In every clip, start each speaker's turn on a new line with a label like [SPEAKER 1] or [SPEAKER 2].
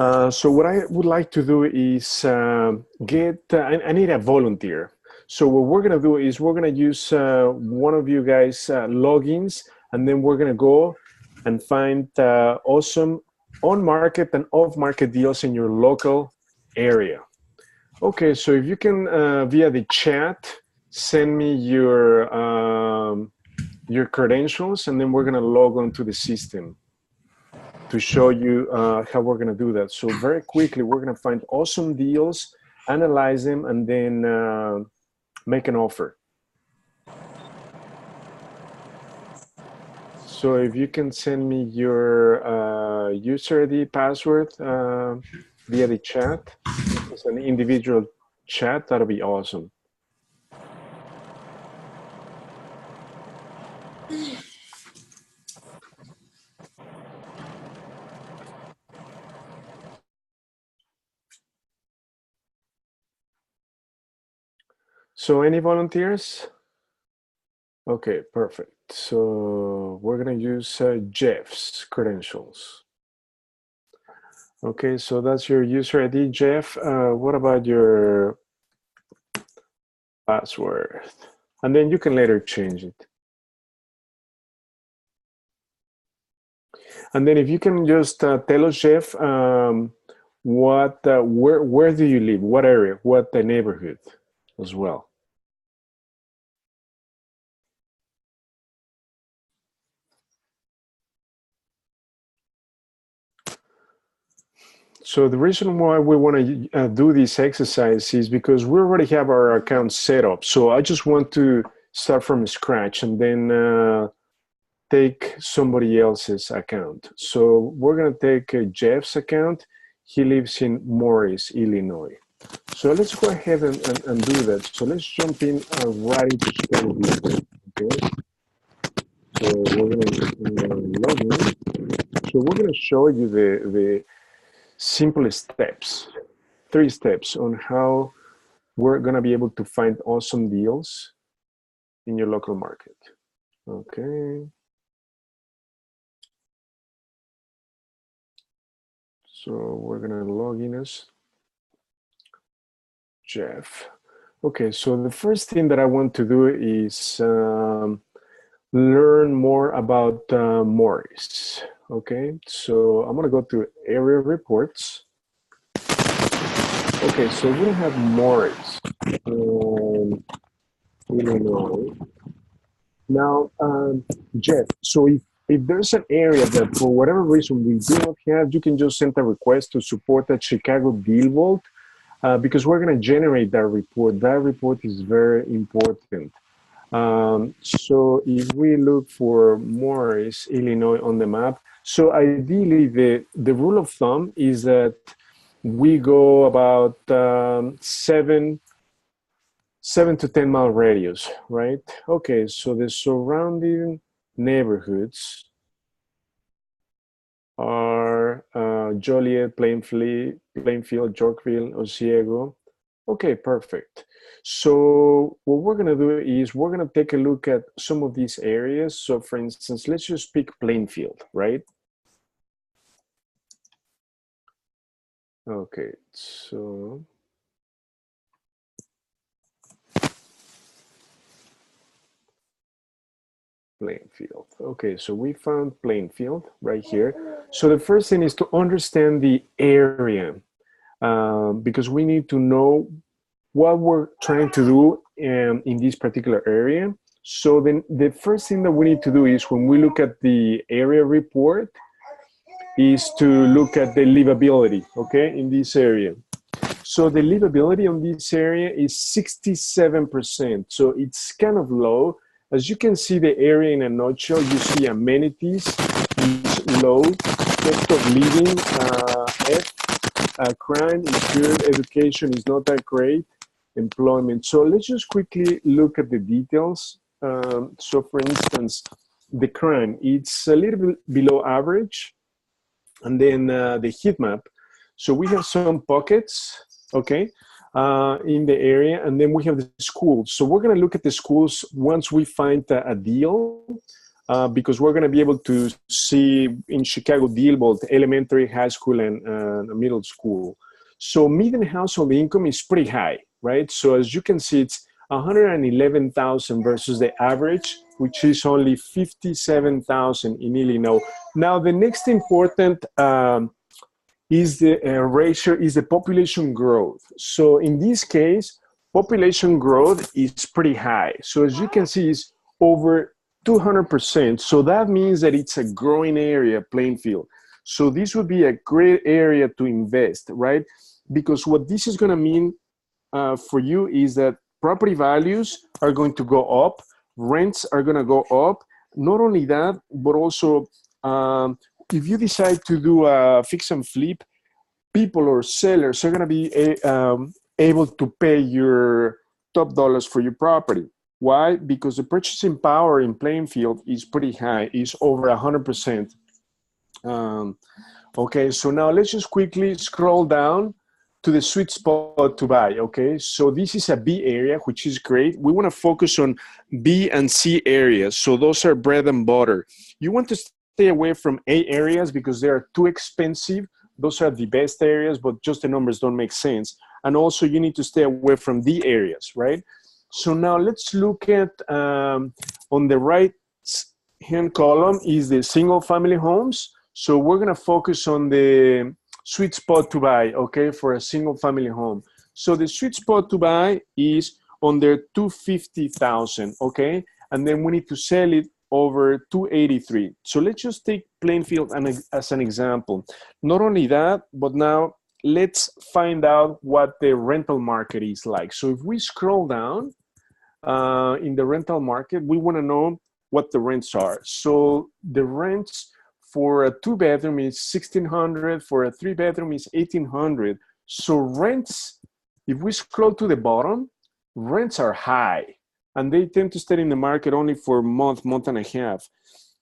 [SPEAKER 1] So what I would like to do is I need a volunteer. So what we're gonna do is we're gonna use one of you guys' logins, and then we're gonna go and find awesome on-market and off-market deals in your local area. Okay, so if you can via the chat send me your credentials, and then we're gonna log on to the system to show you how we're gonna do that. So very quickly, we're gonna find awesome deals, analyze them, and then make an offer. So if you can send me your user ID password via the chat, it's an individual chat, that'll be awesome. So any volunteers? Okay, perfect. So we're gonna use Jeff's credentials. Okay, so that's your user ID, Jeff. What about your password? And then you can later change it. And then if you can just tell us, Jeff, where do you live? What area? What neighborhood as well? So the reason why we want to do this exercise is because we already have our account set up. So I just want to start from scratch and then take somebody else's account. So we're going to take Jeff's account. He lives in Morris, Illinois. So let's go ahead and do that. So let's jump in right into ChicagoDealVault. Okay. So we're going to log in. So we're going to show you the simple steps, 3 steps on how we're going to be able to find awesome deals in your local market. Okay. So we're going to log in as Jeff. Okay, so the first thing that I want to do is learn more about Morris. Okay, so I'm going to go to area reports. Okay, so we have Morris, Illinois. Now, Jeff, so if there's an area that for whatever reason we do not have, you can just send a request to support at ChicagoDealVault because we're going to generate that report. That report is very important. So if we look for Morris, Illinois on the map, so ideally the rule of thumb is that we go about 7 to 10 mile radius, right? Okay, so the surrounding neighborhoods are Joliet, Plainfield, Yorkville, Oswego. Okay, perfect. So what we're gonna do is we're gonna take a look at some of these areas. So for instance, let's just pick Plainfield, right? Okay, so Plainfield. Okay, so we found Plainfield right here. So the first thing is to understand the area because we need to know what we're trying to do in this particular area. So then the first thing that we need to do is when we look at the area report is to look at the livability, okay, in this area. So the livability on this area is 67%. So it's kind of low. As you can see the area in a nutshell, you see amenities is low, cost of living, crime is good, education is not that great, employment. So let's just quickly look at the details. So for instance, the crime, it's a little bit below average. And then the heat map. So we have some pockets, okay, in the area, and then we have the schools. So we're gonna look at the schools once we find a deal. because we're going to be able to see in ChicagoDealVault elementary, high school, and middle school. So median household income is pretty high, right? So as you can see, it's 111,000 versus the average, which is only 57,000 in Illinois. Now, the next important is the ratio, is the population growth. So in this case, population growth is pretty high. So as you can see, it's over 200%. So that means that it's a growing area, Plainfield. So this would be a great area to invest, right? Because what this is going to mean for you is that property values are going to go up, rents are going to go up. Not only that, but also if you decide to do a fix and flip, people or sellers are going to be able to pay your top dollars for your property. Why? Because the purchasing power in Plainfield is pretty high. It's over 100%. Okay, so now let's just quickly scroll down to the sweet spot to buy, okay? So this is a B area, which is great. We want to focus on B and C areas. So those are bread and butter. You want to stay away from A areas because they are too expensive. Those are the best areas, but just the numbers don't make sense. And also you need to stay away from D areas, right? So now let's look at, on the right hand column is the single family homes. So we're gonna focus on the sweet spot to buy, okay, for a single family home. So the sweet spot to buy is under 250,000, okay? And then we need to sell it over 283. So let's just take Plainfield as an example. Not only that, but now let's find out what the rental market is like. So if we scroll down in the rental market, we want to know what the rents are. So the rents for a 2-bedroom is $1,600, for a 3-bedroom is $1,800. So rents, if we scroll to the bottom, rents are high, and they tend to stay in the market only for a month, month and a half.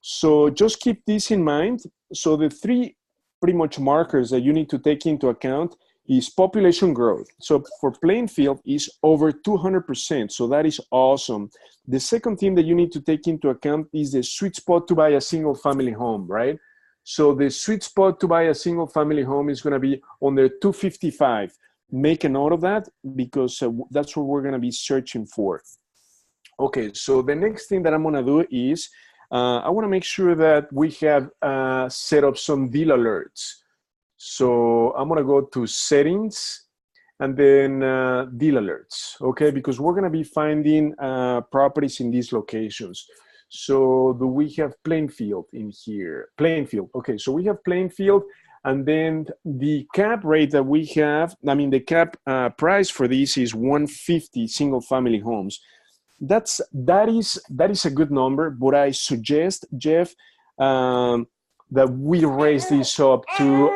[SPEAKER 1] So just keep this in mind. So the three pretty much markers that you need to take into account is population growth. So for Plainfield is over 200%. So that is awesome. The second thing that you need to take into account is the sweet spot to buy a single family home, right? So the sweet spot to buy a single family home is going to be under 255. Make a note of that because that's what we're going to be searching for. Okay, so the next thing that I'm going to do is I want to make sure that we have set up some deal alerts. So I'm going to go to settings and then deal alerts, okay? Because we're going to be finding properties in these locations. So do we have Plainfield in here? Plainfield, okay, so we have Plainfield, and then the cap rate that we have, I mean, the cap price for this is 150 single family homes. That is a good number, but I suggest, Jeff, that we raise this up to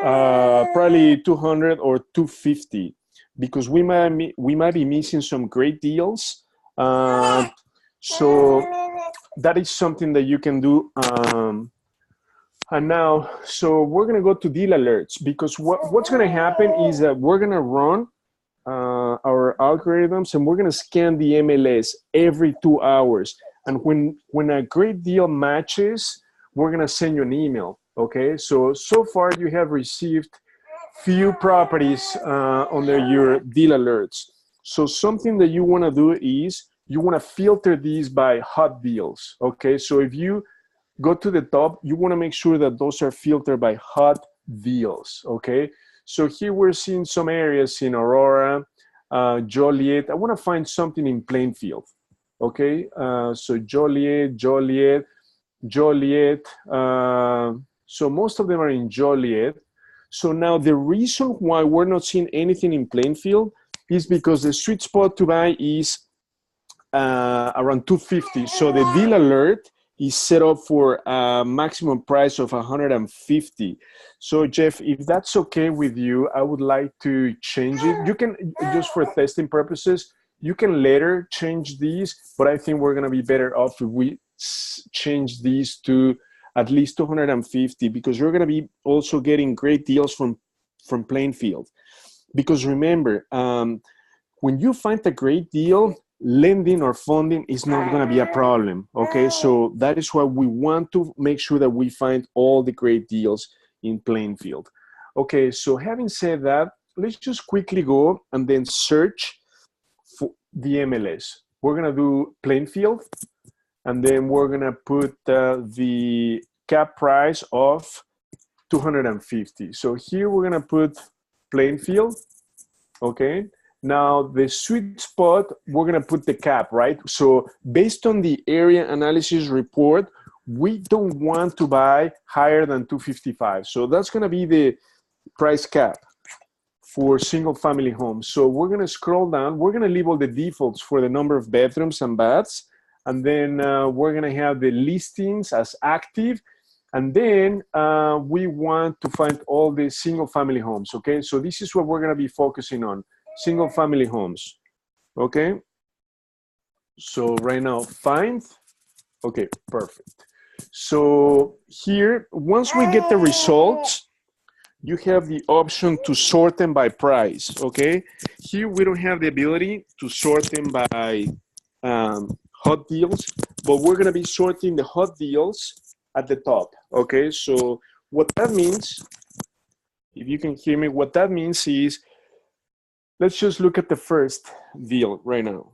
[SPEAKER 1] probably 200 or 250 because we might be missing some great deals. So that is something that you can do. And now, so we're gonna go to deal alerts because what's gonna happen is that we're gonna run our algorithms and we're gonna scan the MLS every 2 hours. And when a great deal matches, we're gonna send you an email. Okay, so far you have received few properties under your deal alerts. So something that you want to do is you want to filter these by hot deals. Okay, so if you go to the top, you want to make sure that those are filtered by hot deals. Okay, so here we're seeing some areas in Aurora, Joliet. I want to find something in Plainfield. Okay, so Joliet. So most of them are in Joliet. So now the reason why we're not seeing anything in Plainfield is because the sweet spot to buy is around 250. So the deal alert is set up for a maximum price of 150. So Jeff, if that's okay with you, I would like to change it. You can, just for testing purposes, you can later change these, but I think we're gonna be better off if we change these to at least 250 because you're going to be also getting great deals from Plainfield. Because remember, when you find a great deal, lending or funding is not going to be a problem. Okay, so that is why we want to make sure that we find all the great deals in Plainfield. Okay, so having said that, let's just quickly go and then search for the MLS. We're going to do Plainfield, and then we're going to put the cap price of 250. So here we're going to put Plainfield. Okay, now the sweet spot, we're going to put the cap, right? So based on the area analysis report, we don't want to buy higher than 255. So that's going to be the price cap for single family homes. So we're going to scroll down. We're going to leave all the defaults for the number of bedrooms and baths. And then we're going to have the listings as active. And then we want to find all the single family homes, okay? So this is what we're gonna be focusing on, single family homes, okay? So right now, find, okay, perfect. So here, once we get the results, you have the option to sort them by price, okay? Here we don't have the ability to sort them by hot deals, but we're gonna be sorting the hot deals at the top, okay? So what that means, if you can hear me, what that means is, let's just look at the first deal right now.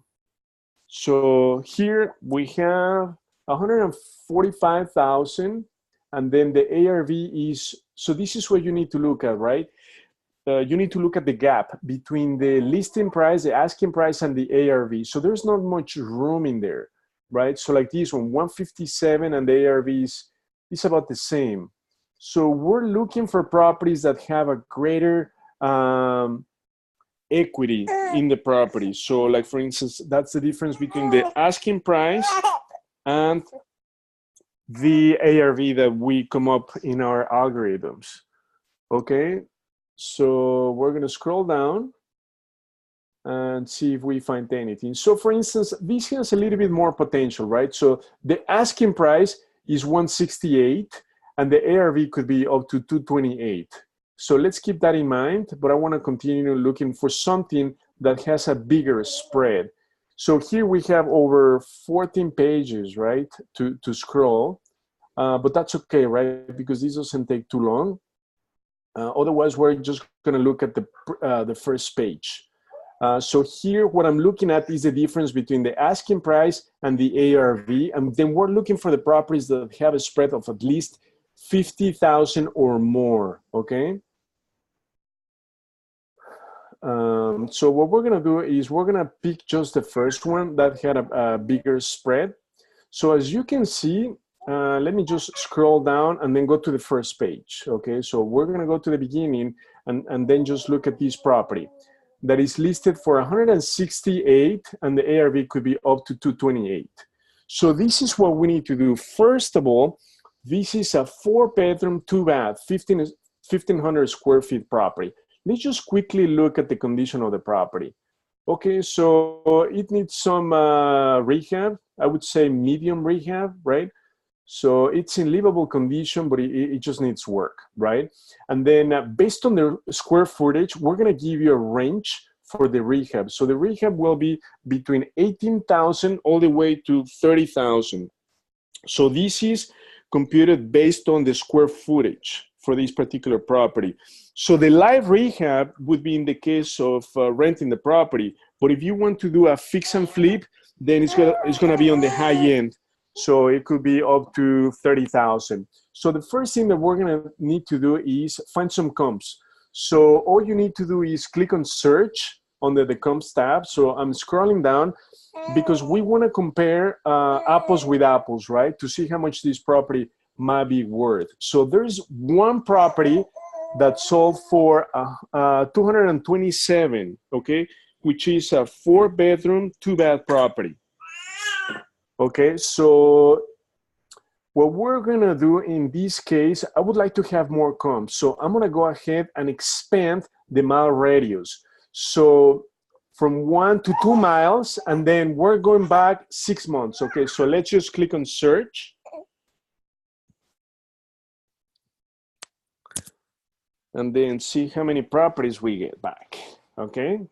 [SPEAKER 1] So here we have 145,000, and then the ARV is, so this is what you need to look at, right? You need to look at the gap between the listing price, the asking price, and the ARV. So there's not much room in there, right? So like this one, 157, and the ARV is about the same. So we're looking for properties that have a greater equity in the property. So like, for instance, that's the difference between the asking price and the ARV that we come up in our algorithms, okay? So we're gonna scroll down and see if we find anything. So for instance, this has a little bit more potential, right? So the asking price is 168, and the ARV could be up to 228. So let's keep that in mind, but I want to continue looking for something that has a bigger spread. So here we have over 14 pages, right, to scroll, but that's okay, right, because this doesn't take too long. Otherwise, we're just going to look at the first page. So here, what I'm looking at is the difference between the asking price and the ARV, and then we're looking for the properties that have a spread of at least 50,000 or more, okay? So what we're gonna do is we're gonna pick just the first one that had a bigger spread. So as you can see, let me just scroll down and then go to the first page, okay? So we're gonna go to the beginning and then just look at this property that is listed for 168, and the ARV could be up to 228. So this is what we need to do. First of all, this is a 4-bedroom, 2-bath, 1,500 square feet property. Let's just quickly look at the condition of the property. Okay, so it needs some rehab. I would say medium rehab, right? So it's in livable condition, but it just needs work, right? And then based on the square footage, we're gonna give you a range for the rehab. So the rehab will be between 18,000 all the way to 30,000. So this is computed based on the square footage for this particular property. So the live rehab would be in the case of renting the property, but if you want to do a fix and flip, then it's gonna be on the high end. So it could be up to 30,000. So the first thing that we're gonna need to do is find some comps. So all you need to do is click on search under the comps tab. So I'm scrolling down because we wanna compare apples with apples, right? To see how much this property might be worth. So there's one property that sold for 227, okay? Which is a 4-bedroom, 2-bath property. Okay, so what we're gonna do in this case, I would like to have more comps. So I'm gonna go ahead and expand the mile radius. So from 1 to 2 miles, and then we're going back 6 months. Okay, so let's just click on search. And then see how many properties we get back, okay?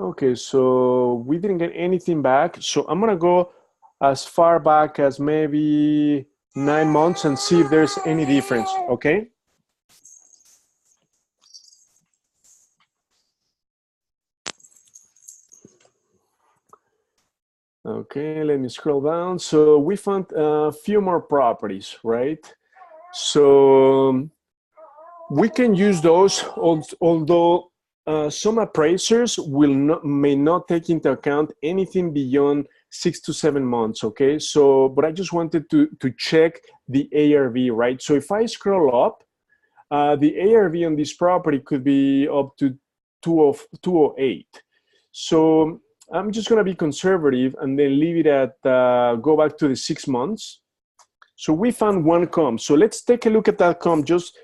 [SPEAKER 1] Okay, so we didn't get anything back. So I'm gonna go as far back as maybe 9 months and see if there's any difference, okay? Okay, let me scroll down. So we found a few more properties, right? So we can use those, although some appraisers may not take into account anything beyond 6 to 7 months. Okay, so but I just wanted to check the ARV, right? So if I scroll up, the ARV on this property could be up to 208. So I'm just going to be conservative and then leave it at go back to the 6 months. So we found one comp. So let's take a look at that comp just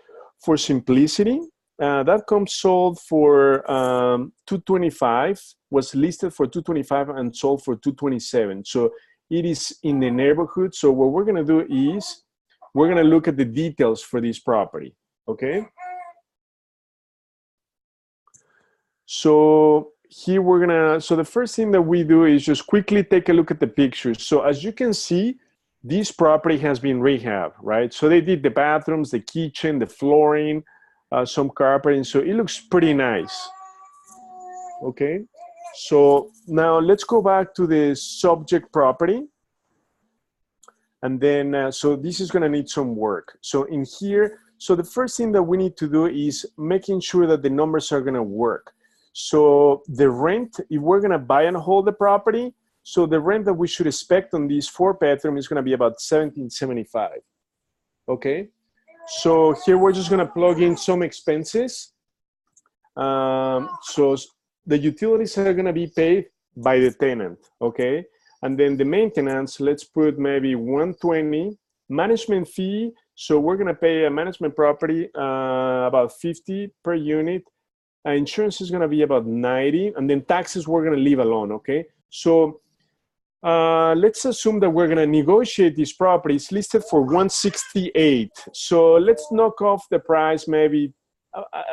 [SPEAKER 1] for simplicity. That comp sold for 225, was listed for 225 and sold for 227. So it is in the neighborhood. So what we're going to do is we're going to look at the details for this property. Okay. So here we're going to, so the first thing that we do is just quickly take a look at the pictures. So as you can see, this property has been rehabbed, right? So they did the bathrooms, the kitchen, the flooring, some carpeting. So it looks pretty nice. Okay. So now let's go back to the subject property. And then, so this is going to need some work. So in here, so the first thing that we need to do is making sure that the numbers are going to work. So the rent, if we're going to buy and hold the property, so the rent that we should expect on this 4-bedroom is going to be about $1,775. Okay. So here we're just going to plug in some expenses. So the utilities are going to be paid by the tenant. Okay. And then the maintenance, let's put maybe 120. Management fee, so we're going to pay a management property about 50 per unit. Insurance is going to be about 90. And then taxes we're going to leave alone. Okay. So let's assume that we're going to negotiate this property. It's listed for 168. So let's knock off the price, maybe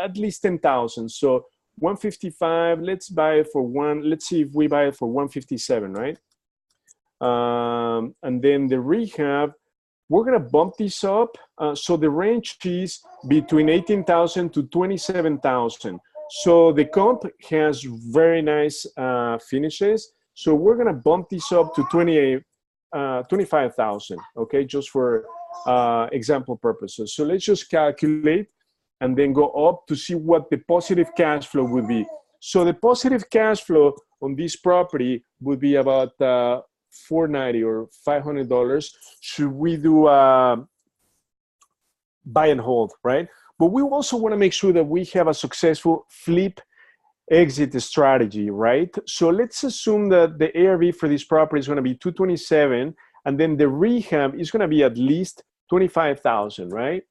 [SPEAKER 1] at least 10,000. So 155, let's buy it for let's see if we buy it for 157, right? And then the rehab, we're going to bump this up. So the range is between 18,000 to 27,000. So the comp has very nice finishes. So we're going to bump this up to 25,000, okay, just for example purposes. So let's just calculate and then go up to see what the positive cash flow would be. So the positive cash flow on this property would be about $490 or $500. Should we do buy and hold, right? But we also want to make sure that we have a successful flip exit strategy, right? So let's assume that the ARV for this property is going to be 227, and then the rehab is going to be at least 25,000, right?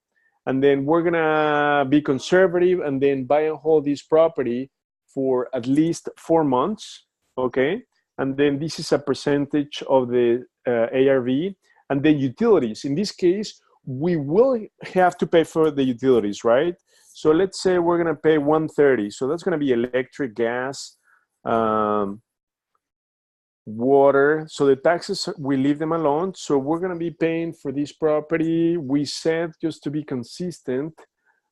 [SPEAKER 1] And then we're going to be conservative and then buy and hold this property for at least 4 months, okay? And then this is a percentage of the ARV. And then utilities. In this case, we will have to pay for the utilities, right? So let's say we're going to pay 130. So that's going to be electric, gas, water. So the taxes, we leave them alone. So we're going to be paying for this property. We said, just to be consistent,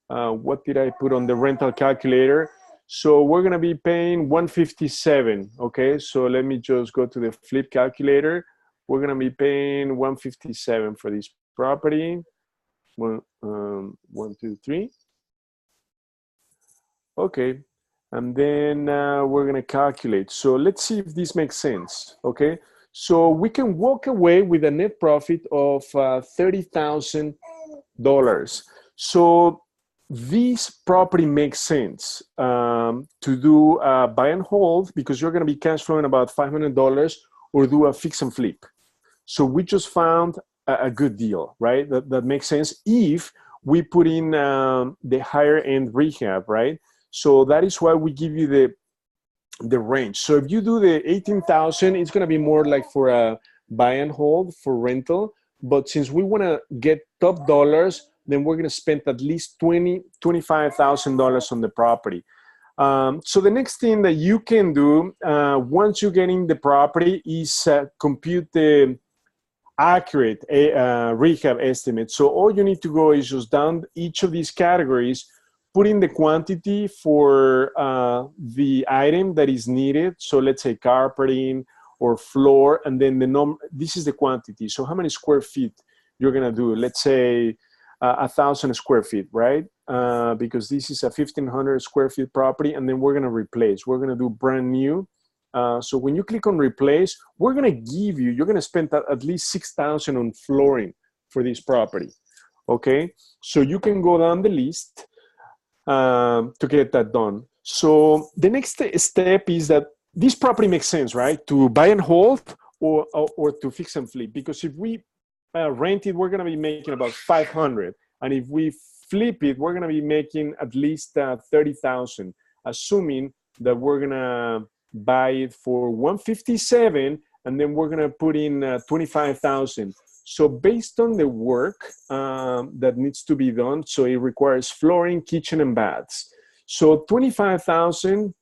[SPEAKER 1] what did I put on the rental calculator? So we're going to be paying 157. Okay, so let me just go to the flip calculator. We're going to be paying 157 for this property. 1, 2, 3. Okay, and then we're going to calculate. So let's see if this makes sense. Okay, so we can walk away with a net profit of $30,000. So this property makes sense to do buy and hold, because you're going to be cash flowing about $500, or do a fix and flip. So we just found a good deal, right? That makes sense if we put in the higher end rehab, right? So that is why we give you the range. So if you do the 18,000, it's going to be more like for a buy and hold for rental. But since we want to get top dollars, then we're going to spend at least $25,000 on the property. So the next thing that you can do once you get in the property is compute the accurate rehab estimate. So all you need to go is just down each of these categories, put in the quantity for the item that is needed. So let's say carpeting or floor, and then the number. This is the quantity. So how many square feet you're gonna do? Let's say 1,000 square feet, right? Because this is a 1,500 square feet property, and then we're gonna replace. We're gonna do brand new. So when you click on replace, we're gonna give you, you're gonna spend at least 6,000 on flooring for this property, okay? So you can go down the list to get that done. So the next step is that this property makes sense, right? To buy and hold or to fix and flip, because if we rent it, we're gonna be making about 500. And if we flip it, we're gonna be making at least 30,000, assuming that we're gonna buy it for 157, and then we're gonna put in 25,000. So based on the work that needs to be done, so it requires flooring, kitchen, and baths. So 25,000,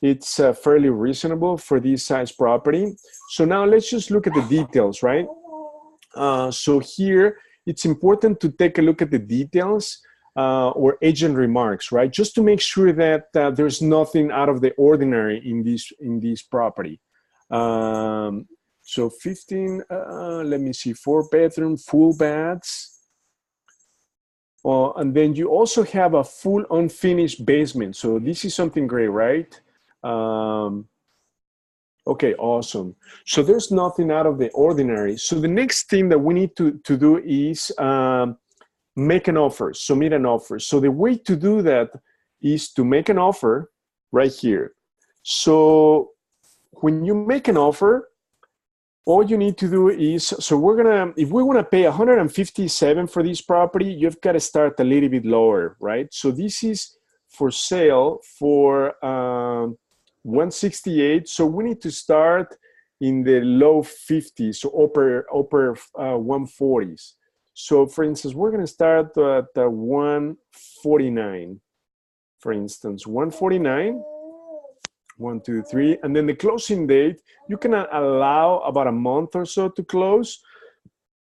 [SPEAKER 1] it's fairly reasonable for this size property. So now let's just look at the details, right? So here, it's important to take a look at the details or agent remarks, right? Just to make sure that there's nothing out of the ordinary in this property. So 15, let me see, 4-bedroom, full baths. And then you also have a full unfinished basement. So this is something great, right? Okay, awesome. So there's nothing out of the ordinary. So the next thing that we need to do is make an offer, submit an offer. So the way to do that is to make an offer right here. So when you make an offer, all you need to do is, so we're gonna, if we wanna pay 157 for this property, you've gotta start a little bit lower, right? So this is for sale for 168. So we need to start in the low 50s, so upper 140s. So for instance, we're gonna start at 149, for instance, 149. 1, 2, 3, and then the closing date, you can allow about a month or so to close.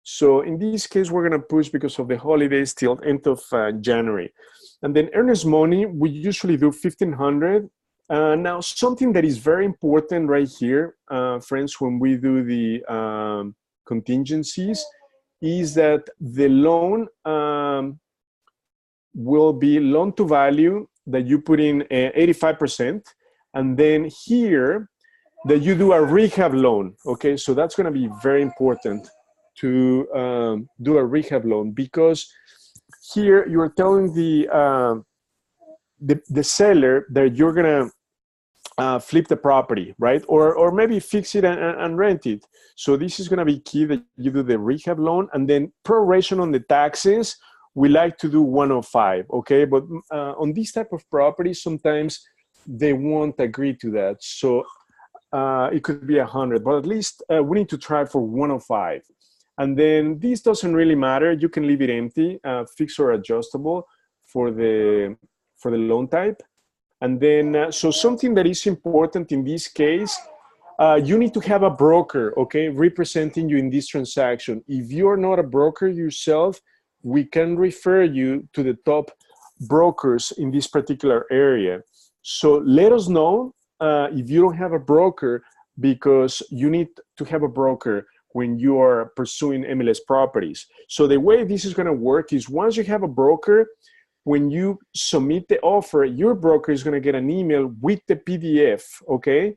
[SPEAKER 1] So in this case, we're gonna push because of the holidays till end of January. And then earnest money, we usually do 1,500. Now, something that is very important right here, friends, when we do the contingencies, is that the loan will be loan to value that you put in 85%. And then here, that you do a rehab loan, okay? So that's gonna be very important to do a rehab loan, because here you're telling the seller that you're gonna flip the property, right? Or maybe fix it and rent it. So this is gonna be key, that you do the rehab loan, and then proration on the taxes, we like to do 105, okay? But on this type of property, sometimes they won't agree to that. So it could be 100, but at least we need to try for 105. And then this doesn't really matter. You can leave it empty, fixed or adjustable for the loan type. And then, so something that is important in this case, you need to have a broker, okay, representing you in this transaction. If you're not a broker yourself, we can refer you to the top brokers in this particular area. So let us know if you don't have a broker, because you need to have a broker when you are pursuing MLS properties. So the way this is going to work is, once you have a broker, when you submit the offer, your broker is going to get an email with the PDF, okay?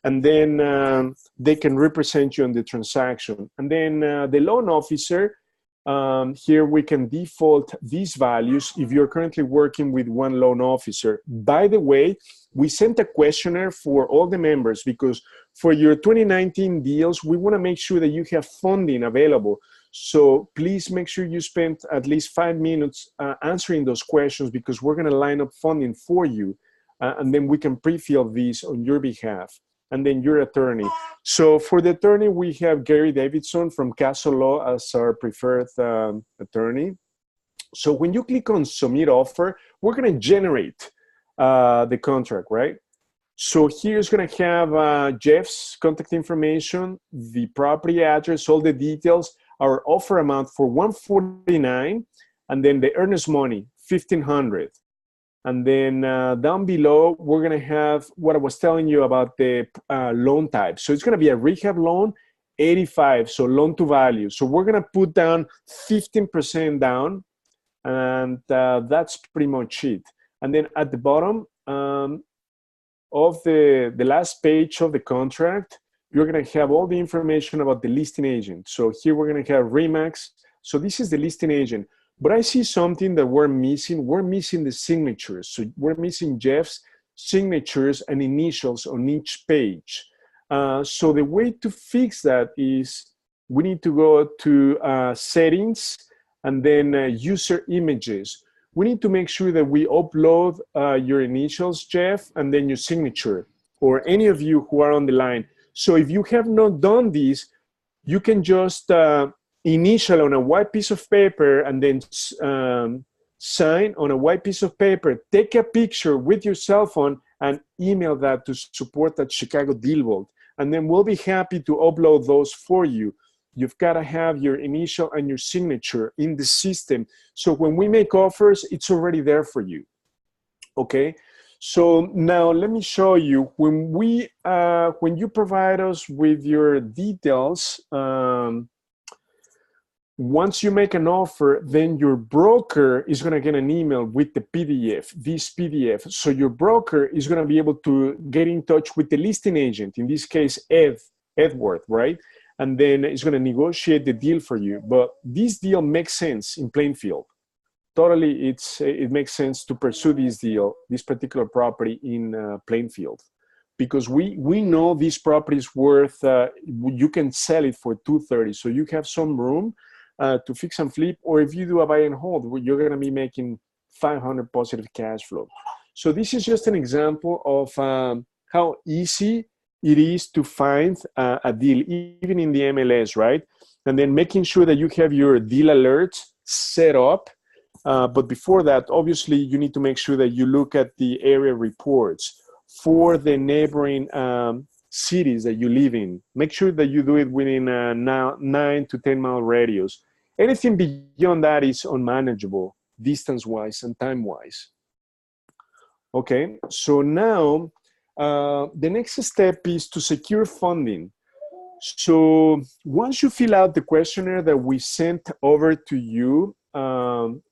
[SPEAKER 1] And then they can represent you on the transaction. And then the loan officer, here we can default these values if you're currently working with one loan officer. By the way, we sent a questionnaire for all the members, because for your 2019 deals, we want to make sure that you have funding available. So please make sure you spend at least 5 minutes answering those questions, because we're going to line up funding for you, and then we can pre-fill these on your behalf. And then your attorney. So for the attorney, we have Gary Davidson from Castle Law as our preferred attorney. So when you click on submit offer, we're going to generate the contract, right? So here's going to have Jeff's contact information, the property address, all the details, our offer amount for $149, and then the earnest money, $1,500. And then down below, we're going to have what I was telling you about the loan type. So it's going to be a rehab loan, 85, so loan to value. So we're going to put down 15% down, and that's pretty much it. And then at the bottom of the last page of the contract, you're going to have all the information about the listing agent. So here we're going to have Remax. So this is the listing agent. But I see something that we're missing. We're missing the signatures. So we're missing Jeff's signatures and initials on each page. So the way to fix that is we need to go to settings and then user images. We need to make sure that we upload your initials, Jeff, and then your signature, or any of you who are on the line. So if you have not done this, you can just initial on a white piece of paper and then sign on a white piece of paper, take a picture with your cell phone and email that to support at ChicagoDealVault. And then we'll be happy to upload those for you. You've got to have your initial and your signature in the system. So when we make offers, it's already there for you. Okay? So now let me show you. When you provide us with your details, once you make an offer, then your broker is going to get an email with the PDF, this PDF. So your broker is going to be able to get in touch with the listing agent, in this case, Edward, right? And then it's going to negotiate the deal for you. But this deal makes sense in Plainfield. Totally, it makes sense to pursue this deal, this particular property in Plainfield, because we know this property is worth, you can sell it for $230. So you have some room to fix and flip, or if you do a buy and hold, you're going to be making $500 positive cash flow. So this is just an example of how easy it is to find a deal, even in the MLS, right? And then making sure that you have your deal alerts set up. But before that, obviously, you need to make sure that you look at the area reports for the neighboring cities that you live in. Make sure that you do it within a 9 to 10 mile radius. Anything beyond that is unmanageable, distance-wise and time-wise. Okay, so now the next step is to secure funding. So once you fill out the questionnaire that we sent over to you,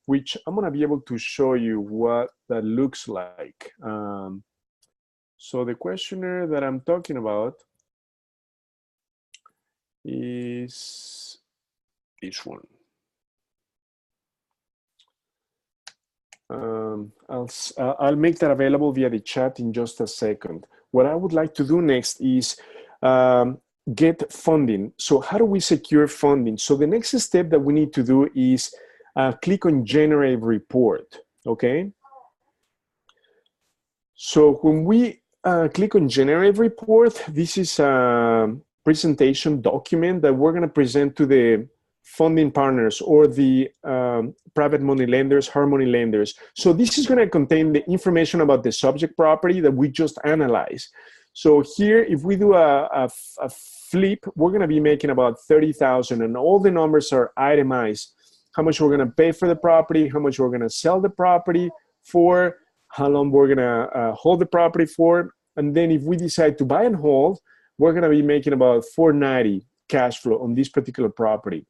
[SPEAKER 1] which I'm gonna be able to show you what that looks like. So the questionnaire that I'm talking about is this one. I'll make that available via the chat in just a second. What I would like to do next is get funding. So how do we secure funding? So the next step that we need to do is click on Generate Report, okay? So when we click on Generate Report, this is a presentation document that we're gonna present to the funding partners or the private money lenders, hard money lenders. So this is going to contain the information about the subject property that we just analyzed. So here, if we do a flip, we're going to be making about $30,000, and all the numbers are itemized. How much we're going to pay for the property, how much we're going to sell the property for, how long we're going to hold the property for, and then if we decide to buy and hold, we're going to be making about $490 cash flow on this particular property.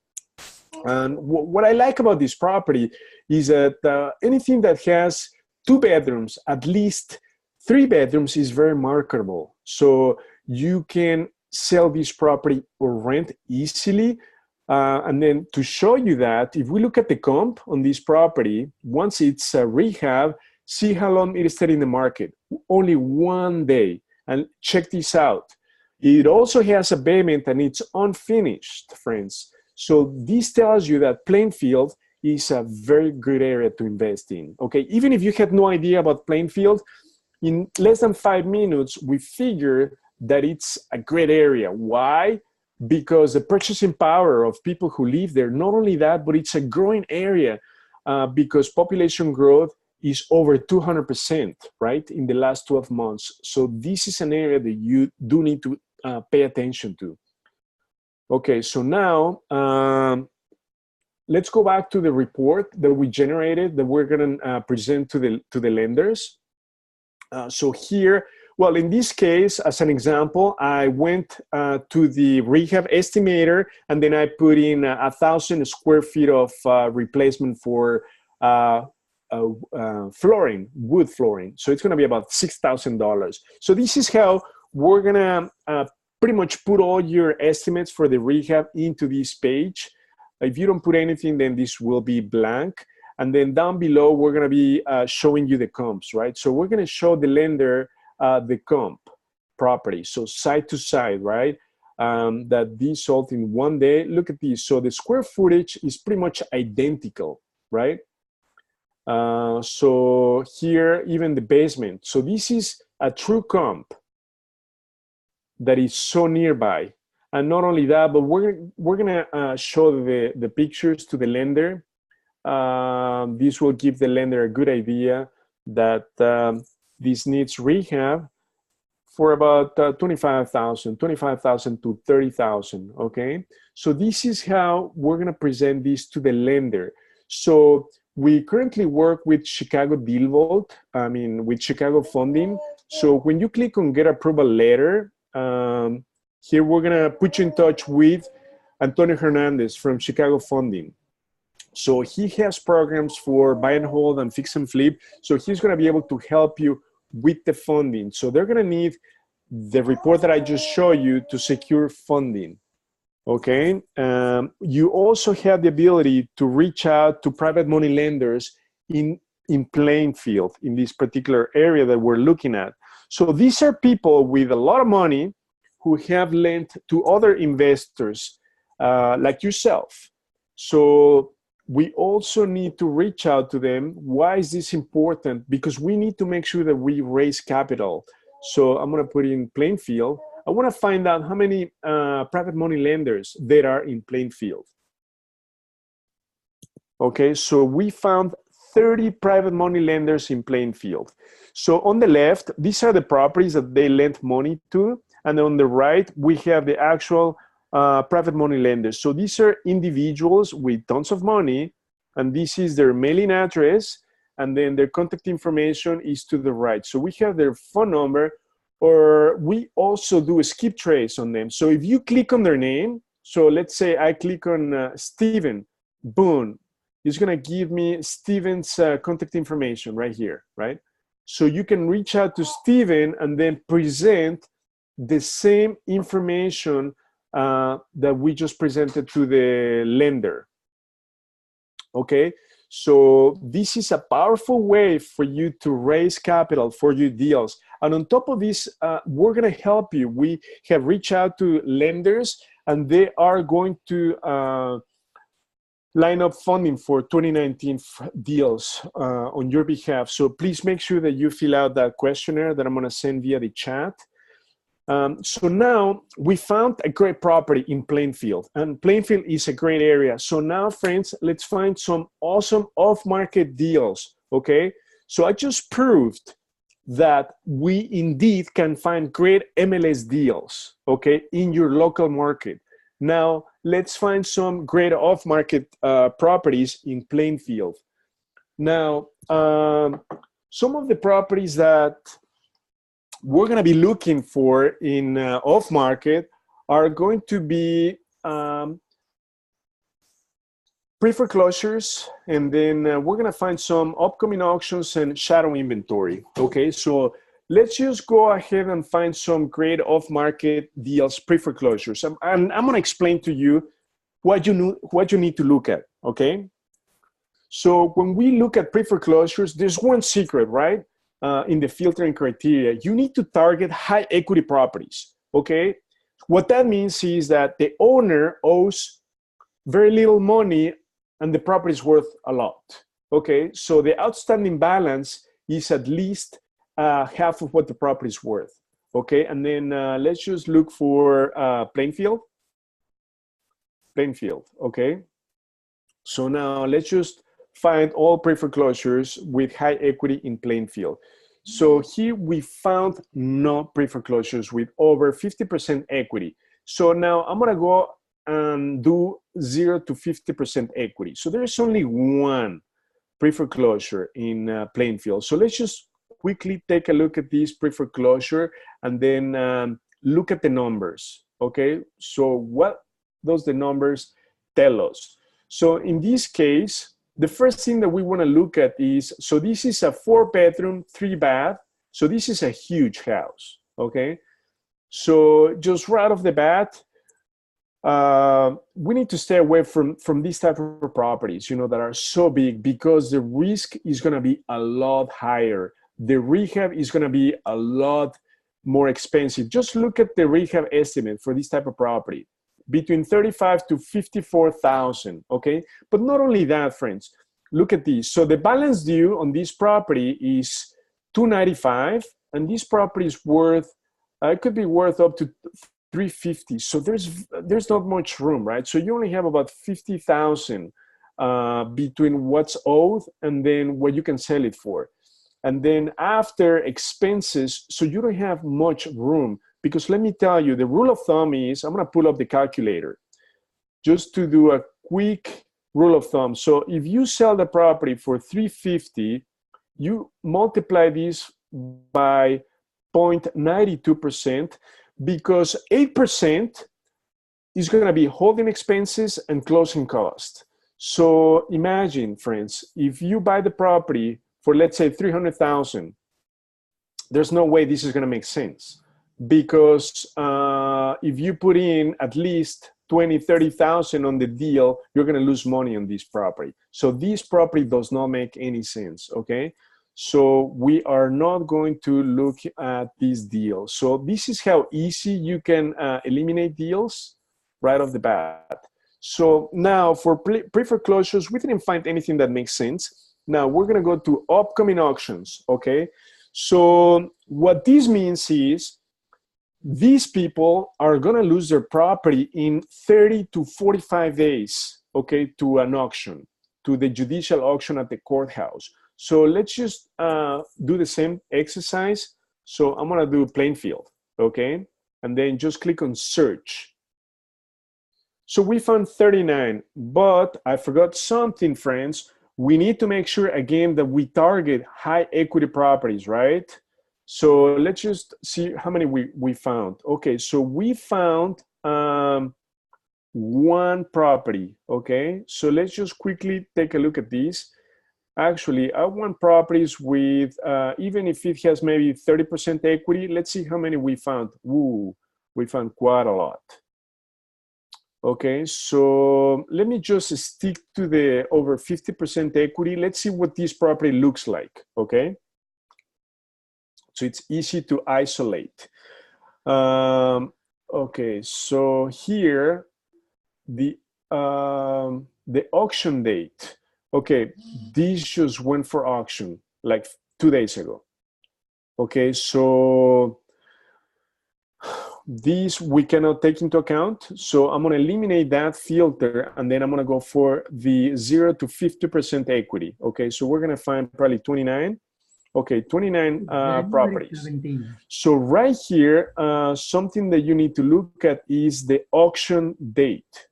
[SPEAKER 1] And what I like about this property is that anything that has 2 bedrooms, at least 3 bedrooms, is very marketable. So you can sell this property or rent easily. And then to show you that, if we look at the comp on this property, once it's rehab, see how long it is stayed in the market. Only 1 day. And check this out. It also has a basement and it's unfinished, friends. So this tells you that Plainfield is a very good area to invest in, okay? Even if you had no idea about Plainfield, in less than 5 minutes, we figured that it's a great area. Why? Because the purchasing power of people who live there, not only that, but it's a growing area because population growth is over 200%, right, in the last 12 months. So this is an area that you do need to pay attention to. Okay, so now let's go back to the report that we generated that we're going to present to the lenders. So here, well, in this case, as an example, I went to the rehab estimator, and then I put in 1,000 square feet of replacement for flooring, wood flooring. So it's going to be about $6,000. So this is how we're going to pretty much put all your estimates for the rehab into this page. If you don't put anything, then this will be blank. And then down below, we're going to be showing you the comps, right? So we're going to show the lender the comp property. So side to side, right? That these sold in one day. Look at this. So the square footage is pretty much identical, right? So here, even the basement. So this is a true comp that is so nearby. And not only that, but we're going to show the pictures to the lender. This will give the lender a good idea that this needs rehab for about 25,000 to 30,000, okay? So this is how we're gonna present this to the lender. So we currently work with ChicagoDealVault, with Chicago Funding. So when you click on Get Approval Letter, here we're gonna put you in touch with Antonio Hernandez from Chicago Funding. So he has programs for buy and hold and fix and flip. So he's going to be able to help you with the funding. So they're going to need the report that I just showed you to secure funding. Okay. You also have the ability to reach out to private money lenders in Plainfield, in this particular area that we're looking at. So these are people with a lot of money who have lent to other investors like yourself. So we also need to reach out to them. Why is this important? Because we need to make sure that we raise capital. So I'm going to put in Plainfield. I want to find out how many private money lenders there are in Plainfield. Okay, so we found 30 private money lenders in Plainfield. So on the left, these are the properties that they lent money to. And on the right, we have the actual private money lenders. So these are individuals with tons of money, and this is their mailing address, and then their contact information is to the right. So we have their phone number, or we also do a skip trace on them. So if you click on their name, so let's say I click on Steven, boom, it's gonna give me Steven's contact information right here, right? So you can reach out to Steven and then present the same information that we just presented to the lender. Okay, so this is a powerful way for you to raise capital for your deals. And on top of this, we're going to help you. We have reached out to lenders, and they are going to line up funding for 2019 deals on your behalf. So please make sure that you fill out that questionnaire that I'm going to send via the chat. So now we found a great property in Plainfield, and Plainfield is a great area. So now, friends, let's find some awesome off-market deals, okay? So I just proved that we indeed can find great MLS deals, okay, in your local market. Now, let's find some great off-market properties in Plainfield. Now, some of the properties that we're going to be looking for in off-market are going to be pre-foreclosures, and then we're going to find some upcoming auctions and shadow inventory. Okay, so let's just go ahead and find some great off-market deals, pre-foreclosures. And I'm going to explain to you what you need to look at, okay? So when we look at pre-foreclosures, there's one secret, right? In the filtering criteria, you need to target high equity properties, okay? What that means is that the owner owes very little money and the property is worth a lot, okay? So the outstanding balance is at least half of what the property is worth, okay? And then let's just look for Plainfield, okay? So now let's just find all pre-foreclosures with high equity in Plainfield. So here we found no pre-foreclosures with over 50% equity. So now I'm gonna go and do 0 to 50% equity. So there's only one pre-foreclosure in Plainfield. So let's just quickly take a look at this pre-foreclosure and then look at the numbers, okay? So what does the numbers tell us? So in this case, the first thing that we want to look at is, so this is a 4-bedroom, 3-bath. So this is a huge house, okay? So just right off the bat, we need to stay away from these type of properties, that are so big, because the risk is going to be a lot higher. The rehab is going to be a lot more expensive. Just look at the rehab estimate for this type of property, between 35 to 54,000, okay? But not only that, friends, look at this. So the balance due on this property is 295, and this property is worth, it could be worth up to 350. So there's not much room, right? So you only have about 50,000 between what's owed and then what you can sell it for. And then after expenses, so you don't have much room. Because let me tell you, the rule of thumb is, I'm going to pull up the calculator just to do a quick rule of thumb. So if you sell the property for 350, you multiply this by 0.92%, because 8% is going to be holding expenses and closing costs. So imagine, friends, if you buy the property for, let's say, 300,000, there's no way this is going to make sense. Because if you put in at least 20, 30,000 on the deal, you're going to lose money on this property. So this property does not make any sense, okay? So we are not going to look at this deal. So this is how easy you can eliminate deals right off the bat. So now for pre-foreclosures, we didn't find anything that makes sense. Now we're going to go to upcoming auctions, okay? So what this means is, these people are going to lose their property in 30 to 45 days, okay, to an auction, to the judicial auction at the courthouse. So let's just do the same exercise. So I'm going to do Plainfield, okay, and then just click on search. So we found 39, but I forgot something, friends. We need to make sure, again, that we target high equity properties, right? So let's just see how many we found. Okay, so we found one property, okay? So let's just quickly take a look at this. Actually, I want properties with, even if it has maybe 30% equity, let's see how many we found. Ooh, we found quite a lot. Okay, so let me just stick to the over 50% equity. Let's see what this property looks like, okay? So it's easy to isolate. Okay, so here, the auction date. Okay, this just went for auction like 2 days ago. Okay, so these we cannot take into account. So I'm gonna eliminate that filter, and then I'm gonna go for the 0 to 50% equity. Okay, so we're gonna find probably 29. Okay, 29 properties.
[SPEAKER 2] 17.
[SPEAKER 1] So right here, something that you need to look at is the auction date.